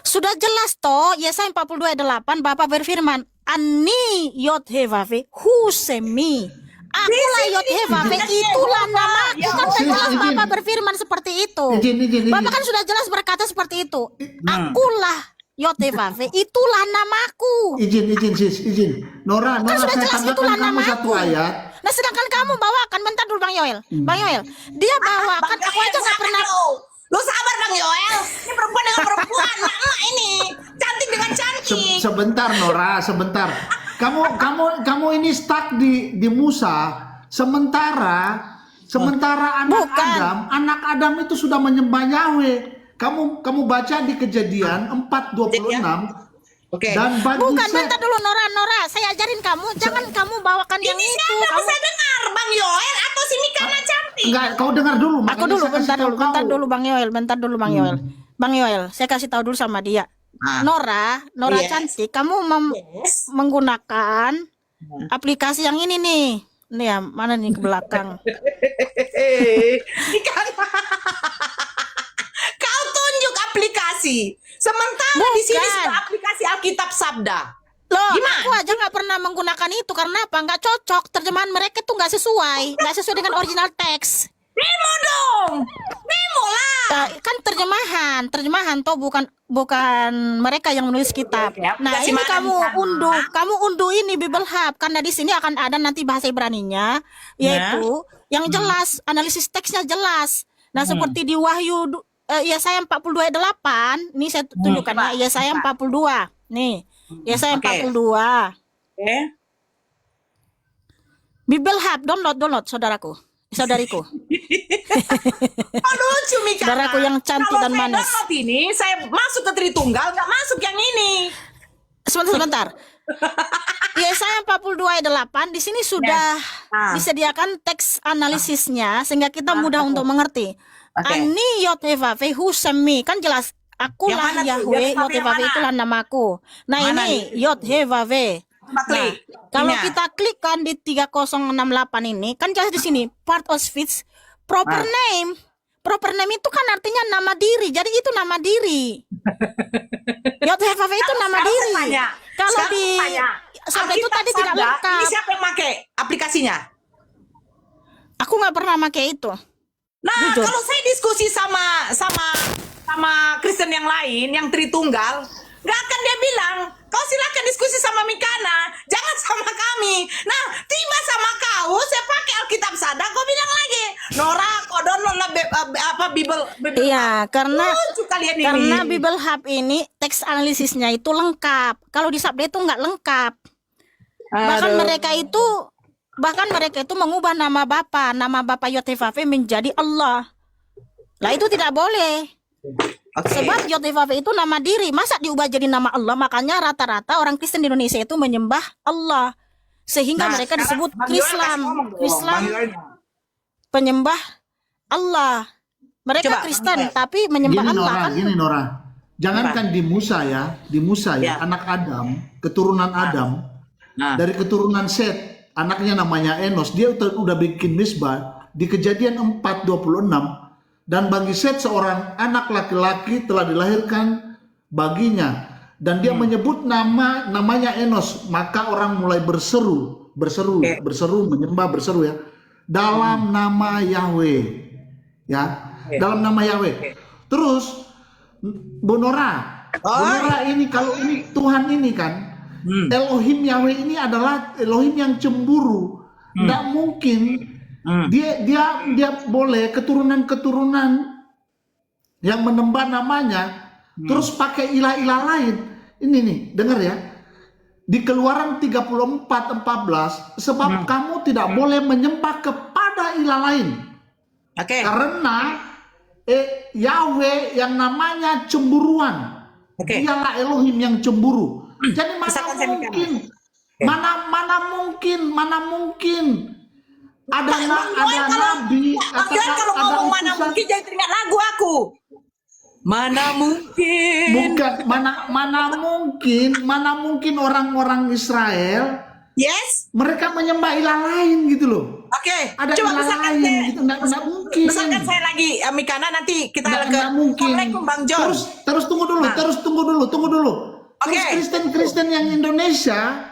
Sudah jelas toh, Yesaya 42 ayat 8 Bapak berfirman, Ani Yod-Heh-Vav-He, who sent me? Akulah Yod-Heh-Vav-He, itulah namaku. Ya Kan sudah jelas izin. Bapak berfirman seperti itu. Izin. Bapak kan sudah jelas berkata seperti itu. Akulah Yod-Heh-Vav-He, itulah namaku. Izin. Nora, Kan sudah saya jelas tambahkan itulah kamu namaku. satu ayat. Nah sedangkan kamu bawakan, bentar dulu Bang Yoel. Bang Yoel, dia bawakan, Bang aku aja Yoel, nggak sabar pernah. Lu sabar Bang Yoel. Ini perempuan dengan perempuan, mama ini. Cantik dengan cantik. Sebentar Nora, sebentar. Kamu ini stuck di Musa. Sementara Bukan. anak Adam itu sudah menyembah Yahweh. Kamu baca di Kejadian 4:26. Oke. Dan bagi Bukan, Set. bentar dulu Nora, saya ajarin kamu, jangan kamu bawakan yang Ini itu. siapa Kamu, bisa dengar? Bang Yoel atau si Mikana cantik? Enggak, kau dengar dulu. aku makanya dulu, saya kasih bentar tahu dulu, bentar kau. dulu Bang Yoel, Bang Yoel, saya kasih tahu dulu sama dia. Ah. Nora Yes. cantik, kamu Yes. menggunakan aplikasi yang ini nih. Nih ya, mana nih ke belakang? Mikana. Kau tunjuk aplikasi. Sementara di sini Bukan. sudah aplikasi Alkitab Sabda. Loh, Gimana? aku aja nggak pernah menggunakan itu karena apa? Nggak cocok, terjemahan mereka tuh nggak sesuai dengan original teks. Nemo dong. Nemo lah. Kan terjemahan toh bukan mereka yang menulis kitab. Oke, Nah, aplikasi ini mana kamu unduh ini Bible Hub karena di sini akan ada nanti bahasa Ibraninya yaitu yang jelas, analisis teksnya jelas. Nah, seperti di Wahyu Yesaya 42 ayat 8, ini saya tunjukkan coba. ya Yesaya 42. Nih, Yesaya Oke. 42. Oke. Bible Hub, download saudariku. Oh, lucu Mikana. Saudaraku yang cantik Kalau dan saya manis. download ini, saya masuk ke Tritunggal, nggak masuk yang ini. Sebentar. Yesaya 42 ayat 8 di sini sudah Ah. disediakan teks analisisnya sehingga kita mudah untuk mengerti. Oke. Ani Yod-Heh-Vav-He who sent me, kan jelas akulah Yang mana tuh? Yahweh, Yod-Heh-Vav-He yang Yod-Heh-Vav-He mana? itulah namaku. Nah, Mana ini Yod-Heh-Vav-He. Coba klik. Kalau Ini ya. kita klik kan di 3068 ini, kan jelas di sini part of speech proper name. Proper name itu kan artinya nama diri. Jadi itu nama diri. Yod-Heh-Vav-He itu nama Sekarang diri. saya tanya. Kalau Sekarang di saya tanya. sampai itu Alkitab tadi tidak Sabda, lengkap. Ini siapa yang pakai aplikasinya? Aku nggak pernah pakai itu. Nah, Jujur. kalau saya diskusi sama Kristen yang lain, yang Tritunggal, nggak akan dia bilang, kau silakan diskusi sama Mikana, jangan sama kami. Nah, tiba sama kau, saya pakai Alkitab Sabda, kau bilang lagi, Nora, kau download lah Bible. Iya, karena Lucu kalian ini. karena Bible Hub ini teks analisisnya itu lengkap. Kalau di Sabda itu nggak lengkap. Bahkan Aduh. mereka itu bahkan mereka itu mengubah nama Bapa Yotevave menjadi Allah. Lah itu tidak boleh. Oke. Sebab Yotevave itu nama diri, masa diubah jadi nama Allah? Makanya rata-rata orang Kristen di Indonesia itu menyembah Allah. Sehingga Nah, mereka sekarang disebut Bang Yoel Islam. kasih ngomong dong, Islam Bang Yoel. penyembah Allah. Mereka Coba, Kristen Bang Yoel. tapi menyembah Gini Allah Nora, kan. gini Nora. Jangankan di Musa Ya. ya, anak Adam, keturunan Adam, Nah, dari keturunan Set, anaknya namanya Enos, dia udah bikin misbah di Kejadian 4:26, dan bagi Set seorang anak laki-laki telah dilahirkan baginya, dan dia menyebut namanya Enos, maka orang mulai berseru, menyembah, berseru ya, dalam nama Yahweh, ya, dalam nama Yahweh. Terus Bu Nora, ini kalau ini Tuhan ini kan, Elohim Yahweh ini adalah Elohim yang cemburu. Tidak mungkin dia boleh keturunan yang menembah namanya terus pakai ilah-ilah lain. Ini nih, dengar ya. Di Keluaran 34:14, sebab kamu tidak boleh menyembah kepada ilah lain. oke. Karena Yahweh yang namanya cemburuan. Oke. Dialah Elohim yang cemburu. Jadi Misalkan saya mana mungkin ada Bang Yoel kalau nabi Bang Yoel kalau ngomong mana utusan. mungkin jadi teringat lagu aku. Mana mungkin. Bukan mana mungkin orang-orang Israel Yes. mereka menyembah ilah lain gitu loh. Oke. Ada Coba ilah misalkan lain saya, gitu, nggak mungkin. misalkan saya lagi Mikana, nanti kita ke Nggak mungkin. Assalamualaikum Bang John. Terus tunggu dulu, Nah. terus tunggu dulu. Terus Oke. Kristen yang Indonesia,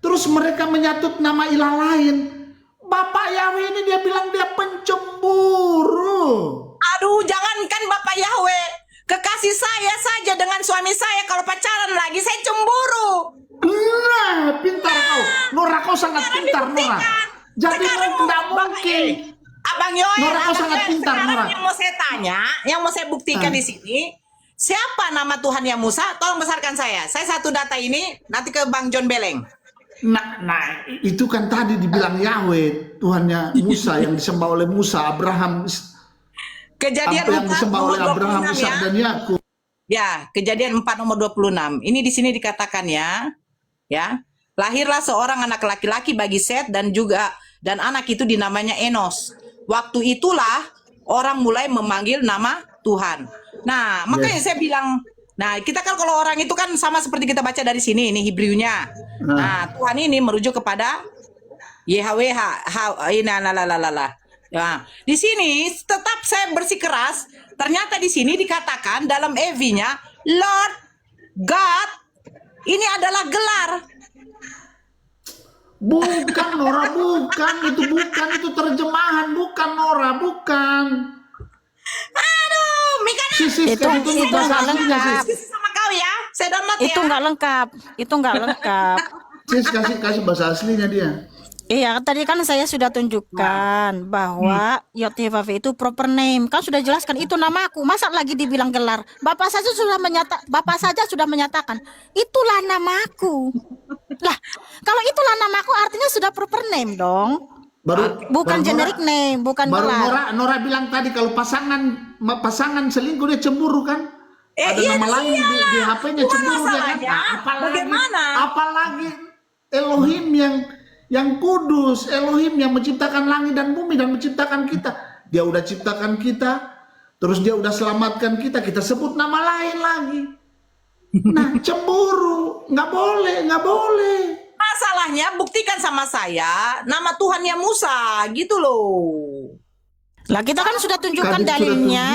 terus mereka menyatut nama ilah lain. Bapak Yahweh ini dia bilang dia pencemburu. Aduh, jangankan Bapak Yahweh, kekasih saya saja dengan suami saya kalau pacaran lagi saya cemburu. Nah, pintar kau. Nora, kau sangat pintar, Nora. Jadi Sekarang tidak mungkin. Abang Yoel, Nora, kau Abang sangat Yoel, pintar, sekarang Nora. yang mau saya tanya, yang mau saya buktikan di sini, siapa nama Tuhan yang Musa? Tolong besarkan saya. Saya satu data ini nanti ke Bang John Beleng. Nah, itu kan tadi dibilang Yahweh, Tuhannya Musa yang disembah oleh Musa, Abraham, Kejadian apa yang 4 disembah nomor oleh Abraham, 26 Ishak ya. dan Yakub. Ya, Kejadian 4 nomor 26. Ini di sini dikatakan ya. Lahirlah seorang anak laki-laki bagi Set dan anak itu dinamanya Enos. Waktu itulah orang mulai memanggil nama Tuhan. Nah, makanya saya bilang, nah kita kan kalau orang itu kan sama seperti kita baca dari sini, ini Hebrewnya. Nah, Tuhan ini merujuk kepada YHWH. Ya, di sini tetap saya bersikeras. Ternyata di sini dikatakan dalam EV-nya Lord God ini adalah gelar. Bukan Nora, itu terjemahan, bukan Nora, bukan. Aduh, Mikana. Sis, Itu kasih bahasa nggak aslinya, lengkap. sis. Diskusi sama kau ya. Saya download Itu ya. nggak lengkap. Itu nggak lengkap. Sis, kasih bahasa aslinya dia. Iya, tadi kan saya sudah tunjukkan bahwa Yotevave itu proper name. Kan sudah jelaskan itu namaku. Masa lagi dibilang gelar? Bapak saja sudah menyatakan itulah namaku. Lah, kalau itulah namaku artinya sudah proper name dong. Bukan generic name, bukan Baru gelar. Nora bilang tadi kalau pasangan selingkuh dia cemburu kan? Ada iya, nama lain di HP-nya Cuma cemburu dia kan? masalahnya, bagaimana? Apalagi Elohim yang kudus, Elohim yang menciptakan langit dan bumi dan menciptakan kita. Dia udah ciptakan kita, terus dia udah selamatkan kita sebut nama lain lagi. Nah, cemburu, nggak boleh. Masalahnya buktikan sama saya nama Tuhannya Musa gitu loh. Lah kita kan sudah tunjukkan Kan sudah dalilnya.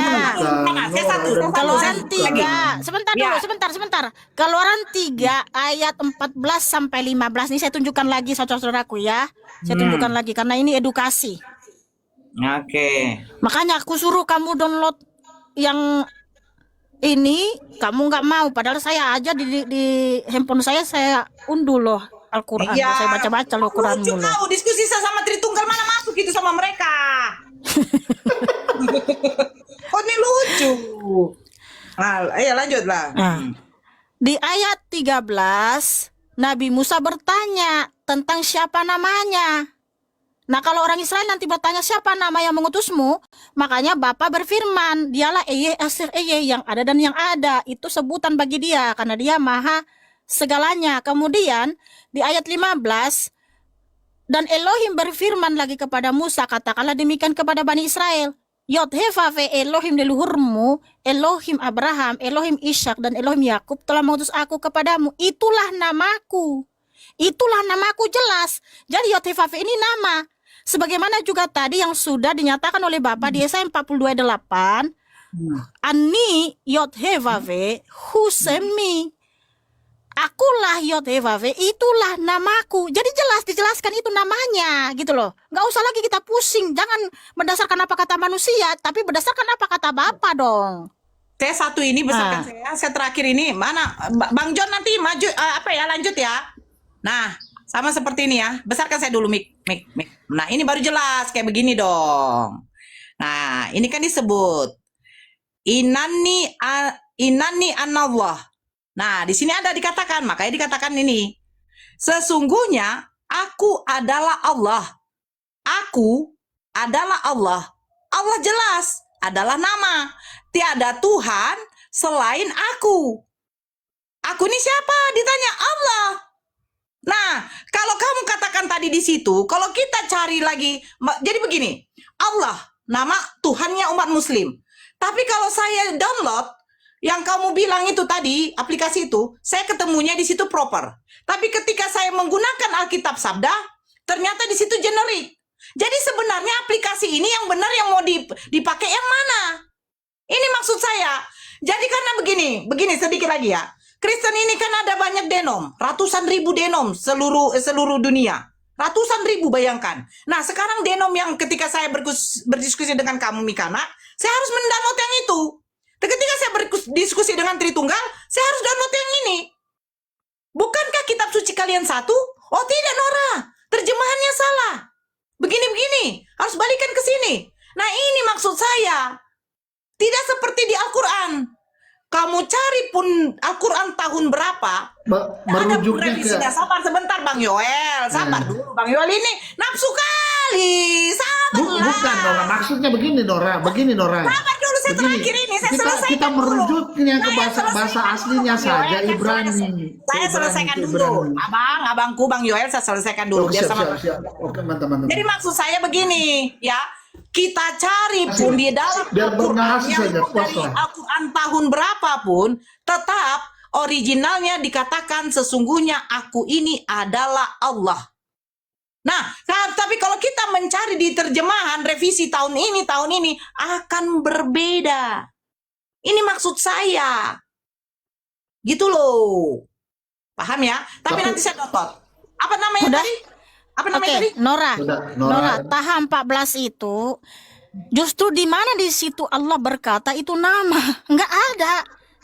Nah, saya satu. Keluaran lagi. 3. Sebentar dulu, sebentar. Keluaran 3 ayat 14 sampai 15 ini saya tunjukkan lagi saudara-saudaraku ya. Saya tunjukkan lagi karena ini edukasi. Oke. Makanya aku suruh kamu download yang ini, kamu nggak mau. Padahal saya aja di handphone saya unduh loh Al-Quran. Saya baca-baca loh Quranmu Lucu loh. kau diskusi sama Tritunggal mana masuk gitu sama mereka. Oh ini lucu. Nah, ayo lanjutlah. Nah, di ayat 13 Nabi Musa bertanya tentang siapa namanya. Nah, kalau orang Israel nanti bertanya siapa nama yang mengutusmu, makanya Bapa berfirman, dialah Eye Asir Eye, yang ada dan yang ada. Itu sebutan bagi dia, karena dia maha segalanya. Kemudian di ayat 15, dan Elohim berfirman lagi kepada Musa, katakanlah demikian kepada Bani Israel, Yod-Heh-Vave Elohim leluhurmu, Elohim Abraham, Elohim Ishak, dan Elohim Yakub telah mengutus aku kepadamu. Itulah namaku. Itulah namaku, jelas. Jadi Yod-Heh-Vave ini nama. Sebagaimana juga tadi yang sudah dinyatakan oleh Bapak di Yesaya 42:8, Ani Yod-Heh-Vave Husemi. Akulah Yod-Heh-Vave, itulah namaku. Jadi jelas dijelaskan itu namanya, gitu loh. Nggak usah lagi kita pusing. Jangan berdasarkan apa kata manusia, tapi berdasarkan apa kata Bapak dong. Saya satu ini besarkan saya terakhir ini mana Bang John nanti maju lanjut ya. Nah, sama seperti ini ya. Besarkan saya dulu mik. Nah, ini baru jelas kayak begini dong. Nah, ini kan disebut Inani anallah. Nah, di sini ada dikatakan, makanya dikatakan ini. Sesungguhnya aku adalah Allah. Aku adalah Allah. Allah jelas adalah nama. Tiada Tuhan selain aku. Aku ini siapa? Ditanya Allah. Nah, kalau kamu katakan tadi di situ, kalau kita cari lagi, jadi begini, Allah, nama Tuhannya umat Muslim. Tapi kalau saya download, yang kamu bilang itu tadi, aplikasi itu, saya ketemunya di situ proper. Tapi ketika saya menggunakan Alkitab Sabda, ternyata di situ generik. Jadi sebenarnya aplikasi ini yang benar yang mau dipakai yang mana? Ini maksud saya. Jadi karena begini sedikit lagi ya. Kristen ini kan ada banyak denom, ratusan ribu denom seluruh dunia. Ratusan ribu, bayangkan. Nah, sekarang denom yang ketika saya berdiskusi dengan kamu Mikana, saya harus mendownload yang itu. Ketika saya berdiskusi dengan Tritunggal, saya harus download yang ini. Bukankah kitab suci kalian satu? Oh tidak, Nora. Terjemahannya salah. Begini-begini. Harus balikan ke sini. Nah, ini maksud saya. Tidak seperti di Al-Quran. Kamu cari pun Al-Quran tahun berapa, Merujuknya ke... Sabar sebentar Bang Yoel. Sabar dulu Bang Yoel, ini nafsu kali. Sabar lah. Bukan, Nora. Maksudnya begini, Nora. Sabar dulu, saya terakhir ini. Saya selesaikan kita dulu. merujuknya ke Saya bahasa selesaikan aslinya dulu, saja, Bang Yoel. Ibrani. Saya selesaikan dulu. Abangku Bang Yoel, saya selesaikan dulu. Biar sama. Siap. Oke, mantap. Jadi maksud saya begini, ya. Kita cari pun di dalam Biar Al-Quran bernarasi yang saja, dari puas lah. Al-Quran tahun berapapun, tetap originalnya dikatakan sesungguhnya aku ini adalah Allah. Nah, tapi kalau kita mencari di terjemahan revisi tahun ini akan berbeda. Ini maksud saya. Gitu loh. Paham ya? Tapi nanti saya download. Apa namanya Udah? tadi? Apa namanya tadi? Nora. Udah, Nora, tahap 14 itu justru di mana di situ Allah berkata itu nama, nggak ada.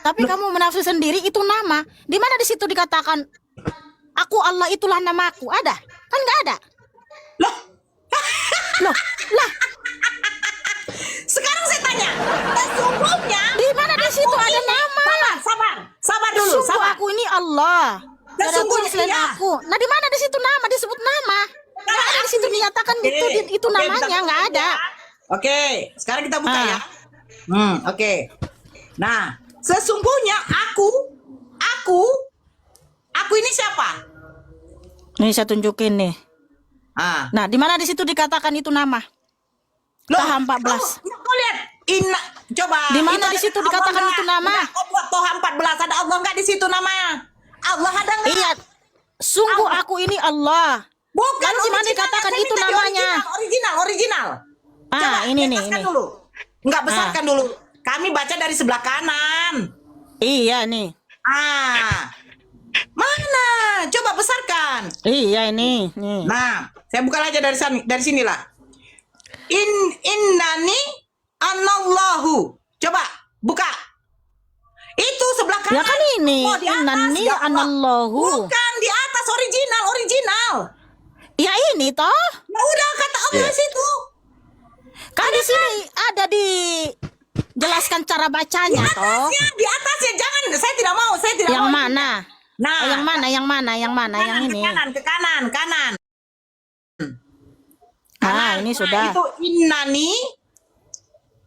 Tapi kamu menafsir sendiri itu nama. Di mana di situ dikatakan aku Allah itulah namaku? Ada? Kan nggak ada. Loh, Lah, sekarang saya tanya, sesungguhnya di mana di situ aku ada ini- nama? Sabar dulu, Sungguh sabar. aku ini Allah. Tidak ada Sesungguhnya Tuhan selain iya. aku. Nah, di mana di situ nama disebut nama? Nggak ada di situ dinyatakan itu namanya, nggak ada. Oke, sekarang kita buka ya. Oke. Nah, sesungguhnya aku ini siapa? Nih saya tunjukin nih. Ah, Nah, di mana di situ dikatakan itu nama? Tahap 14. Kau lihat, coba. Di mana itu di ada situ Allah dikatakan nggak? itu nama? Nggak, kau buat Toha 14 ada Allah nggak di situ namanya? Allah ada nggak? Iya, sungguh aku ini Allah. Bukan Lalu di mana original, dikatakan saya itu minta di namanya? Original. Ah, ini nih, besarkan ini. dulu. Enggak, besarkan dulu. Kami baca dari sebelah kanan. Iya nih. Mana? Coba besarkan. Iya ini, nih. Nah, saya buka aja dari sinilah. Innani anallahu. Coba buka. Itu sebelah kanan. Ya kan ini, Oh, di atas, innani ya Allah. anallahu. Bukan di atas original. Ya ini toh. Ya udah kata Allah situ. Kan di sini ada dijelaskan cara bacanya toh. Di atasnya jangan. Saya tidak mau. Yang mana? Nah, Oh, yang mana? Yang ini. Ke kanan. Nah, ini sudah. Itu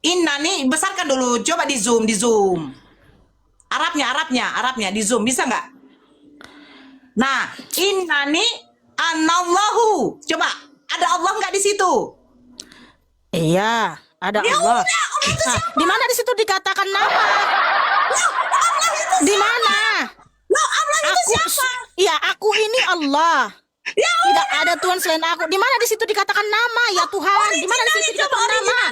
innani besarkan dulu, coba di zoom. Arabnya di zoom bisa nggak? Nah, innani anallahu. Coba, ada Allah nggak di situ? Iya, ada Ya Allah. udah, Allah itu Nah, siapa? di mana di situ dikatakan nama? Allah itu Di mana? Loh, Allah itu siapa? Iya, aku ini Allah. Ya Tidak ada Tuhan selain aku. Di mana di situ dikatakan nama ya Tuhan? Di mana di situ coba dikatakan nama?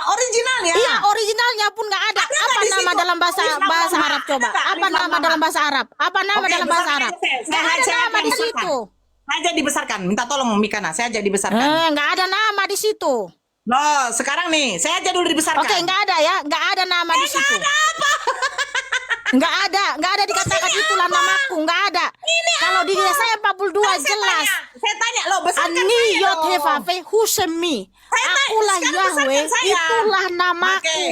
originalnya. Iya, originalnya pun nggak ada. Ada Apa nggak di nama situ? dalam bahasa Alif lam bahasa mama. Arab coba? Ada nggak? Apa Alif lam nama mama. dalam bahasa Arab? Apa nama Oke, dalam bahasa besarkan Arab? aja, saya. Nggak ada Saya nama di dibesarkan. situ. Saya dibesarkan. Minta tolong Mikana, saya aja dibesarkan. Nggak ada nama di situ. Loh, sekarang nih, saya aja dulu dibesarkan. Oke, nggak ada ya, nggak ada nama di situ. Nggak ada dikatakan itulah namaku, nggak ada. Kalau di saya 42 jelas. Saya tanya, lo besarkan Ani saya yot dong. hefafe husemi. Saya tanya, Akulah sekarang Yahweh, besarkan saya. itulah namaku. Oke.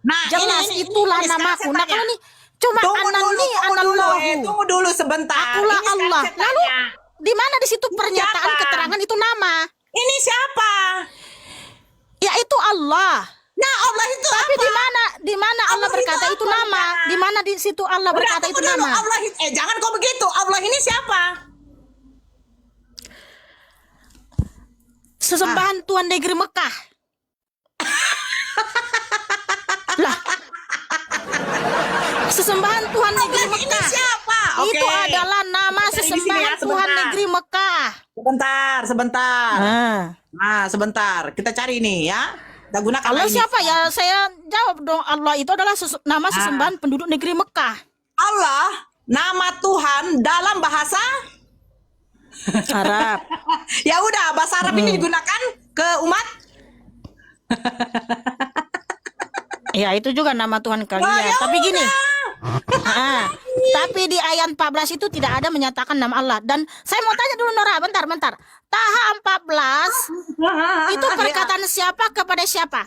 Nah, Jelas ini itulah sekarang namaku. saya Nah, tanya. kalau ini cuma anani anallahu. Tunggu dulu sebentar. Akulah Ini sekarang Allah. saya Lalu tanya. di mana di situ pernyataan Siapa? keterangan itu nama? Ini siapa? Yaitu Allah. Nah, Allah itu Tapi apa? di mana Allah Allah berkata itu itu apa, nama? Mika? Di mana di situ Allah Udah, berkata tunggu itu dulu. nama? Allah jangan kau begitu. Allah ini siapa? Sesembahan Tuhan negeri Mekah. Lah. Sesembahan Tuhan negeri Allah ini Mekah. siapa? Itu Oke. adalah nama Cari di sini sesembahan ya, Tuhan sebentar. negeri Mekah. Sebentar. Ah. Nah, sebentar. Kita cari nih ya. Kita gunakan Allah ini. siapa ya? Saya jawab dong. Allah itu adalah nama sesembahan penduduk negeri Mekah. Allah, nama Tuhan dalam bahasa Arab. ya udah, bahasa Arab ini digunakan ke umat. Ya itu juga nama Tuhan kalian. Wah, ya Tapi gini. udah. Tapi di ayat 14 itu tidak ada menyatakan nama Allah. Dan saya mau tanya dulu Nora, bentar. Taha 14 itu perkataan siapa kepada siapa?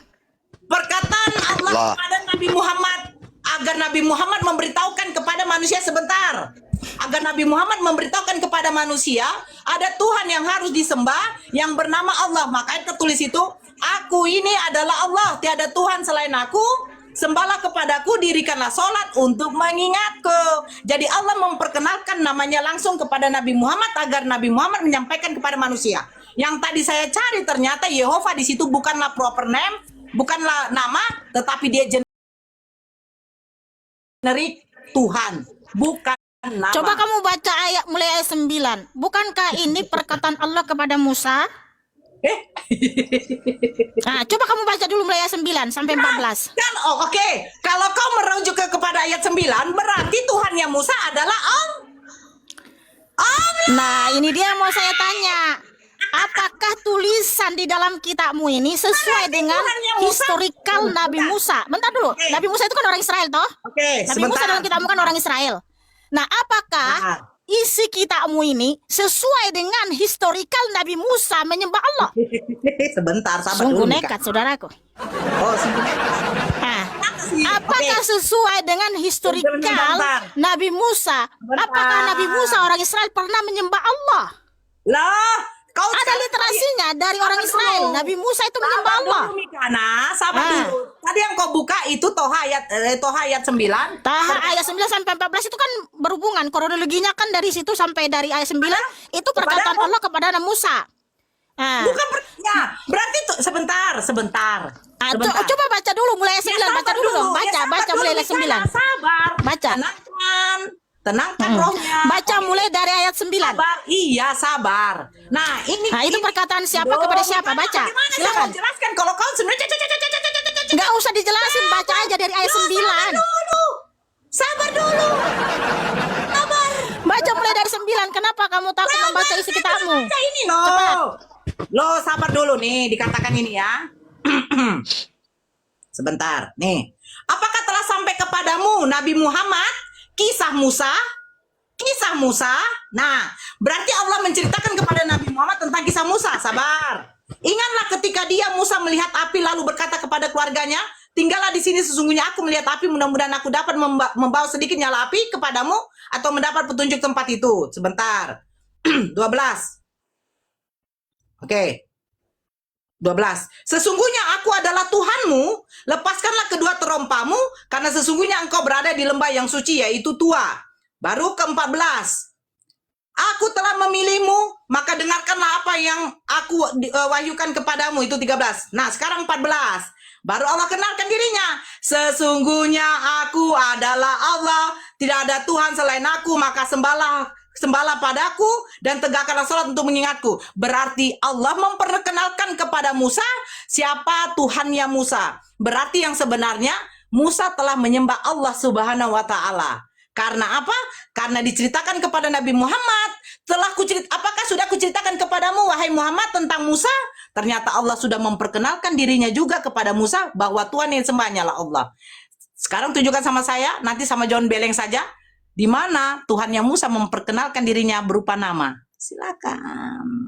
Perkataan Allah Allah. kepada Nabi Muhammad agar Nabi Muhammad memberitahukan kepada manusia sebentar. Agar Nabi Muhammad memberitahukan kepada manusia ada Tuhan yang harus disembah yang bernama Allah. Makanya tertulis itu, aku ini adalah Allah, tiada Tuhan selain aku. Sembahlah kepadaku, dirikanlah sholat untuk mengingatku. Jadi Allah memperkenalkan namanya langsung kepada Nabi Muhammad agar Nabi Muhammad menyampaikan kepada manusia. Yang tadi saya cari ternyata Yehova di situ bukanlah proper name, bukanlah nama, tetapi dia generik Tuhan, bukan nama. Coba kamu baca ayat mulai ayat 9. Bukankah ini perkataan Allah kepada Musa? Nah, coba kamu baca dulu mulai ayat 9 sampai 14. Kan, oke. Kalau kau merujuk kepada ayat 9, berarti Tuhannya Musa adalah Allah. Nah, ini dia yang mau saya tanya. Apakah tulisan di dalam kitabmu ini sesuai dengan Tuhannya Musa. historikal Nabi Musa? Bentar dulu. Oke. Nabi Musa itu kan orang Israel toh? Oke, Nabi Musa dalam kitabmu kan orang Israel. Nah, apakah Nah. isi kitabmu ini sesuai dengan historikal Nabi Musa menyembah Allah? Sebentar, sabar Sungguh dulu. Mika. nekat, saudaraku. Oh, sebentar. Nah, Sih, apakah oke. sesuai dengan historikal Sebentar. Nabi Musa? Sebentar. Apakah Nabi Musa orang Israel pernah menyembah Allah? Lah, kau Ada literasinya dari orang Sabar Israel. dulu. Nabi Musa itu menyembah Allah. Dulu, Mikana, sabar Ah. dulu. Tadi yang kau buka itu Toha ayat 9. Taha ayat 9 sampai 14 itu kan berhubungan. Kronologinya kan dari situ sampai dari ayat 9 itu perkataan Kepada Allah kepada Nabi Musa. Nah, Bukan ya, berarti tuh sebentar. coba baca dulu mulai ayat 9, baca dulu dong. Baca mulai ayat 9. Sabar. Baca. Tenangkan rohnya. Baca mulai dari ayat 9. Sabar. Iya, sabar. Nah, ini Nah, itu perkataan siapa kepada siapa? Baca. Gimana saya Silakan. mau jelaskan kalau kau sebenarnya Enggak usah dijelasin, baca aja dari ayat 9. Sabar dulu. Sabar. Baca mulai dari 9. Kenapa kamu takut membaca isi kitabmu? Baca ini lo sabar dulu nih, dikatakan ini ya. Sebentar, nih. Apakah telah sampai kepadamu Nabi Muhammad kisah Musa? Kisah Musa. Nah, berarti Allah menceritakan kepada Nabi Muhammad tentang kisah Musa. Sabar. Ingatlah ketika dia Musa melihat api lalu berkata kepada keluarganya, tinggallah di sini, sesungguhnya aku melihat api, mudah-mudahan aku dapat membawa sedikit nyala api kepadamu atau mendapat petunjuk tempat itu. Sebentar. 12. Oke. 12. Sesungguhnya aku adalah Tuhanmu, lepaskanlah kedua terompamu, karena sesungguhnya engkau berada di lembah yang suci, yaitu Tua. Baru ke-14. Aku telah memilihmu, maka dengarkanlah apa yang aku wahyukan kepadamu, itu 13. Nah, sekarang 14. Baru Allah kenalkan dirinya. Sesungguhnya aku adalah Allah, tidak ada Tuhan selain aku, maka sembahlah padaku dan tegakkanlah salat untuk mengingatku. Berarti Allah memperkenalkan kepada Musa siapa Tuhannya Musa. Berarti yang sebenarnya Musa telah menyembah Allah Subhanahu wa taala. Karena apa? Karena diceritakan kepada Nabi Muhammad, apakah sudah kuceritakan kepadamu wahai Muhammad tentang Musa? Ternyata Allah sudah memperkenalkan dirinya juga kepada Musa bahwa Tuhan yang sembahnya lah Allah. Sekarang tunjukkan sama saya, nanti sama John Beleng saja, di mana Tuhannya Musa memperkenalkan dirinya berupa nama. Silakan.